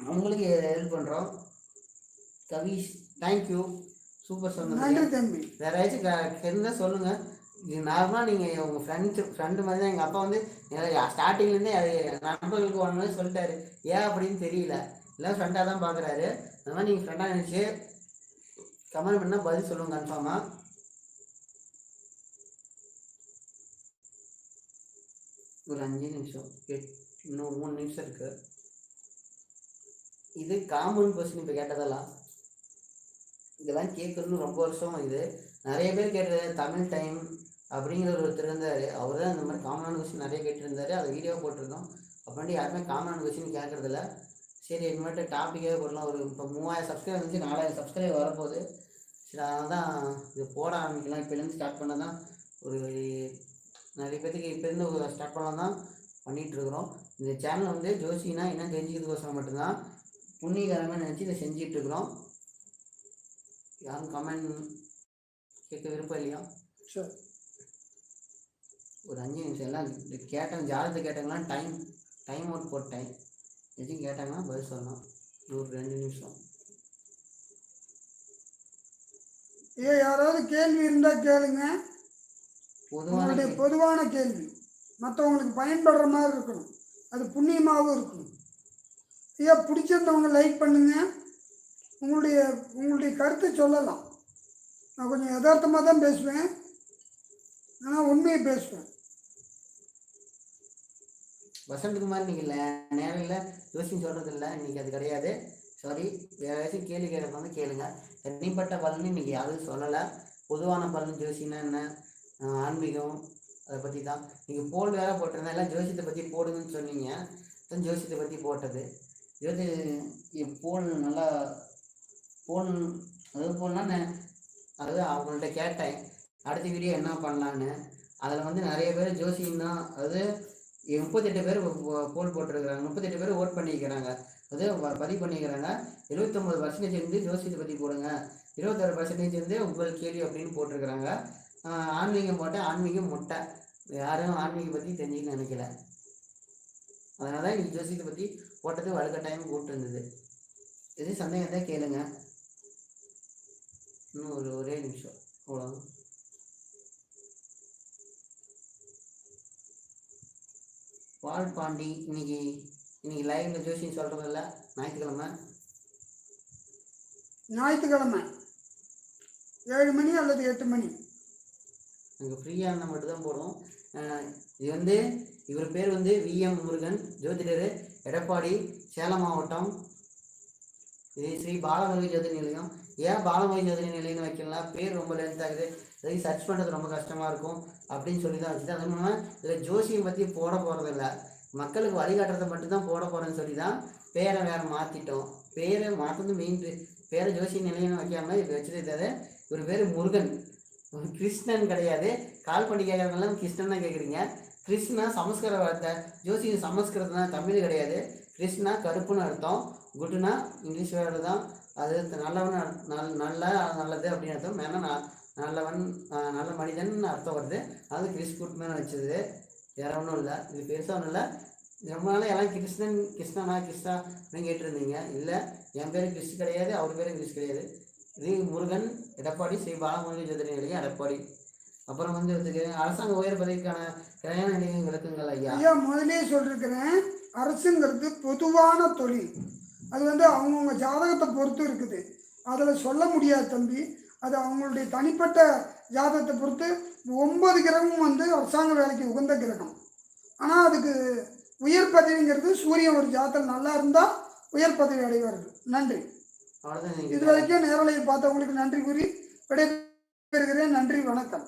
அவங்களுக்கு ஹெல்ப் பண்ணுறோம். கவிஷ் தேங்க்யூ, சூப்பர் சொன்னீங்க. வேற ஏதாச்சும் இருந்தால் சொல்லுங்கள். இது நார்மலாக நீங்கள் உங்கள் ஃப்ரெண்டு மாதிரி தான். எங்கள் அப்பா வந்து ஸ்டார்டிங்லேருந்தே நண்பர்களுக்கு ஒன்று மாதிரி சொல்லிட்டாரு. ஏன் அப்படின்னு தெரியல, எல்லாம் ஃப்ரெண்டாக தான் பார்க்குறாரு. அந்த மாதிரி நீங்கள் ஃப்ரெண்டாக நினச்சி கமெண்ட் பண்ணால் பதில் சொல்லுங்கள் கன்ஃபார்மாக. ஒரு 5 நிமிஷம், இன்னும் 3 நிமிஷம் இருக்கு. இது காமன் கொஸ்டின். இப்போ கேட்டதெல்லாம் இதெல்லாம் கேட்குறதுன்னு ரொம்ப வருஷம். இது நிறைய பேர் கேட்டது. தமிழ் டைம் அப்படிங்கிற ஒருத்தர் இருந்தார். அவர் தான் இந்த மாதிரி காமனான கொஸ்டின் நிறைய கேட்டிருந்தாரு. அதை வீடியோ போட்டிருந்தோம். அப்படி யாருமே காமனான கொஸ்டின் கேட்குறதில்ல. சரி, இனிமேட்டு டாப்பிக்கே போடலாம். ஒரு இப்போ 3000 சப்ஸ்கிரைபர் இருந்துச்சு, 4000 சப்ஸ்கிரைபர் வரப்போகுது. சரி, அதனால தான் இது போட ஆரம்பிக்கலாம். இப்போலேருந்து ஸ்டார்ட் பண்ண தான் ஒரு நிறைய பேருக்கு இப்போருந்து ஸ்டார்ட் பண்ணலாம் தான் பண்ணிகிட்ருக்குறோம். இந்த சேனல் வந்து ஜோசினா என்ன தெரிஞ்சுக்கிறதுக்கோசரம் மட்டும்தான், புண்ணியகரமாக நினச்சி இதை செஞ்சிட்ருக்குறோம். யாரும் கமெண்ட் கேட்க விருப்பம் இல்லையா? சரி, ஒரு 5 நிமிஷம். எல்லாம் கேட்டாங்க, ஜாதகத்தை கேட்டாங்களாம் டைம் அவுட் போட்டேன். எதுவும் கேட்டாங்கன்னா பதில் சொல்லலாம். ஒரு 2 நிமிஷம். யாராவது கேள்வி இருந்தால் கேளுங்க. பொதுவான கேள்வி, மற்றவங்களுக்கு பயன்படுற மாதிரி இருக்கணும், அது புண்ணியமாகவும் இருக்கணும். பிடிச்சிருந்தவங்க லைக் பண்ணுங்க. உங்களுடைய கருத்தை சொல்லலாம். நான் கொஞ்சம் யதார்த்தமாக தான் பேசுவேன், ஆனால் உண்மையை பேசுவேன். வசந்தகுமார் நீங்கள் நேரில் யோசிச்சு சொல்கிறது இல்லை, இன்றைக்கி அது கிடையாது. சாரி. வேறு ஏதாச்சும் கேள்வி கேட்கறது வந்து கேளுங்க. தனிப்பட்ட பலன்னு இன்றைக்கி யாரும் சொல்லலை. பொதுவான பலன் ஜோசினா என்ன, ஆன்மீகம், அதை பற்றி தான். நீங்கள் போல் வேறு போட்டிருந்தேன். எல்லாம் ஜோசியத்தை பற்றி போடுங்கன்னு சொன்னீங்க. தான் ஜோசியத்தை பற்றி போட்டது. போல் நல்லா போல்னா அதாவது அவங்கள்ட்ட கேட்டேன் அடுத்த வீடியோ என்ன பண்ணலான்னு. அதில் வந்து நிறைய பேர் ஜோசியம் தான். அதாவது 38 பேர் போல் போட்டிருக்கிறாங்க, 38 பேர் ஓட் பண்ணிக்கிறாங்க, அது பதிவு பண்ணிக்கிறாங்க. 79% இருந்து ஜோசியத்தை பற்றி போடுங்க, 26% இருந்து உங்கள் கேள்வி அப்படின்னு போட்டிருக்கிறாங்க. ஆன்மீகம் போட்டேன், ஆன்மீகம் முட்டை. யாரும் ஆன்மீகம் பற்றி தெரிஞ்சுக்கணும்னு நினைக்கல. அதனால தான் இன்னைக்கு ஜோசியத்தை பற்றி போட்டது வழுக்க டைம் கூப்பிட்டுருந்தது. எது சந்தேகம் தான் கேளுங்க. இன்னும் ஒரே நிமிஷம் அவ்வளோ. பால் பாண்டி இன்னைக்கு லைவ்ல ஜோசியம் சொல்கிறது இல்லை. ஞாயிற்றுக்கிழமை 7 மணி அல்லது 8 மணி. நாங்கள் ஃப்ரீயாக இருந்தால் மட்டும்தான் போடுவோம். இது வந்து இவர் பேர் வந்து விஎம் முருகன், ஜோதிடர், எடப்பாடி, சேலம் மாவட்டம். இது ஸ்ரீ பாலமுருகன் ஜோதிட நிலையம். ஏன் பாலமுருகன் ஜோதிட நிலையம்னு வைக்கலாம், பேர் ரொம்ப லென்த் ஆகுது, இதை சர்ச் பண்ணுறது ரொம்ப கஷ்டமாக இருக்கும் அப்படின்னு சொல்லி தான் வச்சுது. அது மூலமாக இதில் ஜோசியம் பற்றி போட போகிறதில்ல, மக்களுக்கு வழிகாட்டுறதை மட்டும்தான் போட போகிறேன்னு சொல்லி தான் பேரை வேறு மாற்றிட்டோம். பேரை மாற்றது மெயின், பேரை ஜோசிய நிலையம்னு வைக்காமல் இது வச்சுருந்தது. இவர் பேர் முருகன், கிருஷ்ணன் கிடையாது. கால் பண்ணி கேட்குறவங்களாம் கிருஷ்ணன் தான் கேட்குறீங்க. கிருஷ்ணா சமஸ்கிருத வார்த்தை, ஜோசியம் சமஸ்கிருதம் தான், தமிழ் கிடையாது. கிருஷ்ணா கருப்புன்னு அர்த்தம், குட்டுனா இங்கிலீஷ் வேர்டு தான். அது நல்லவன், நல்லது அப்படின்னு அர்த்தம். மேலே நல்லவன், நல்ல மனிதன் அர்த்தம் வருது. அது கிறிஸ் குட்மேன் வச்சது, வேற ஒன்றும் இல்லை. இது பெருசாக ஒன்றும் இல்லை. ரொம்ப நாள் எல்லாம் கிருஷ்ணனா கிருஷ்ணா அப்படின்னு கேட்டுருந்தீங்க. இல்லை, என் பேர் கிறிஸ் கிடையாது, அவர் பேரும் கிறிஸ் கிடையாது. இது முருகன், எடப்பாடி, ஸ்ரீ பாலமுருகன் ஜோதிட நிலையம், எடப்பாடி. அப்புறம் வந்து அரசாங்க உயர் பதவிக்கான கிரையான நிலையம் விளக்குங்கள் ஐயா. ஐயா முதலே சொல்லியிருக்கிறேன், அரசுங்கிறது பொதுவான தொழில். அது வந்து அவங்கவுங்க ஜாதகத்தை பொறுத்து இருக்குது, அதில் சொல்ல முடியாது தம்பி. அது அவங்களுடைய தனிப்பட்ட ஜாதகத்தை பொறுத்து. 9 கிரகமும் வந்து அரசாங்க வேலைக்கு உகந்த கிரகம். ஆனால் அதுக்கு உயர் பதவிங்கிறது சூரியன் ஒரு ஜாதகம் நல்லா இருந்தால் உயர் பதவி அடைவார்கள். நன்றி. அவ்வளோதான். இது வரைக்கும் நேரலையை பார்த்தவங்களுக்கு நன்றி கூறி விடைபெறுகிறேன். நன்றி, வணக்கம்.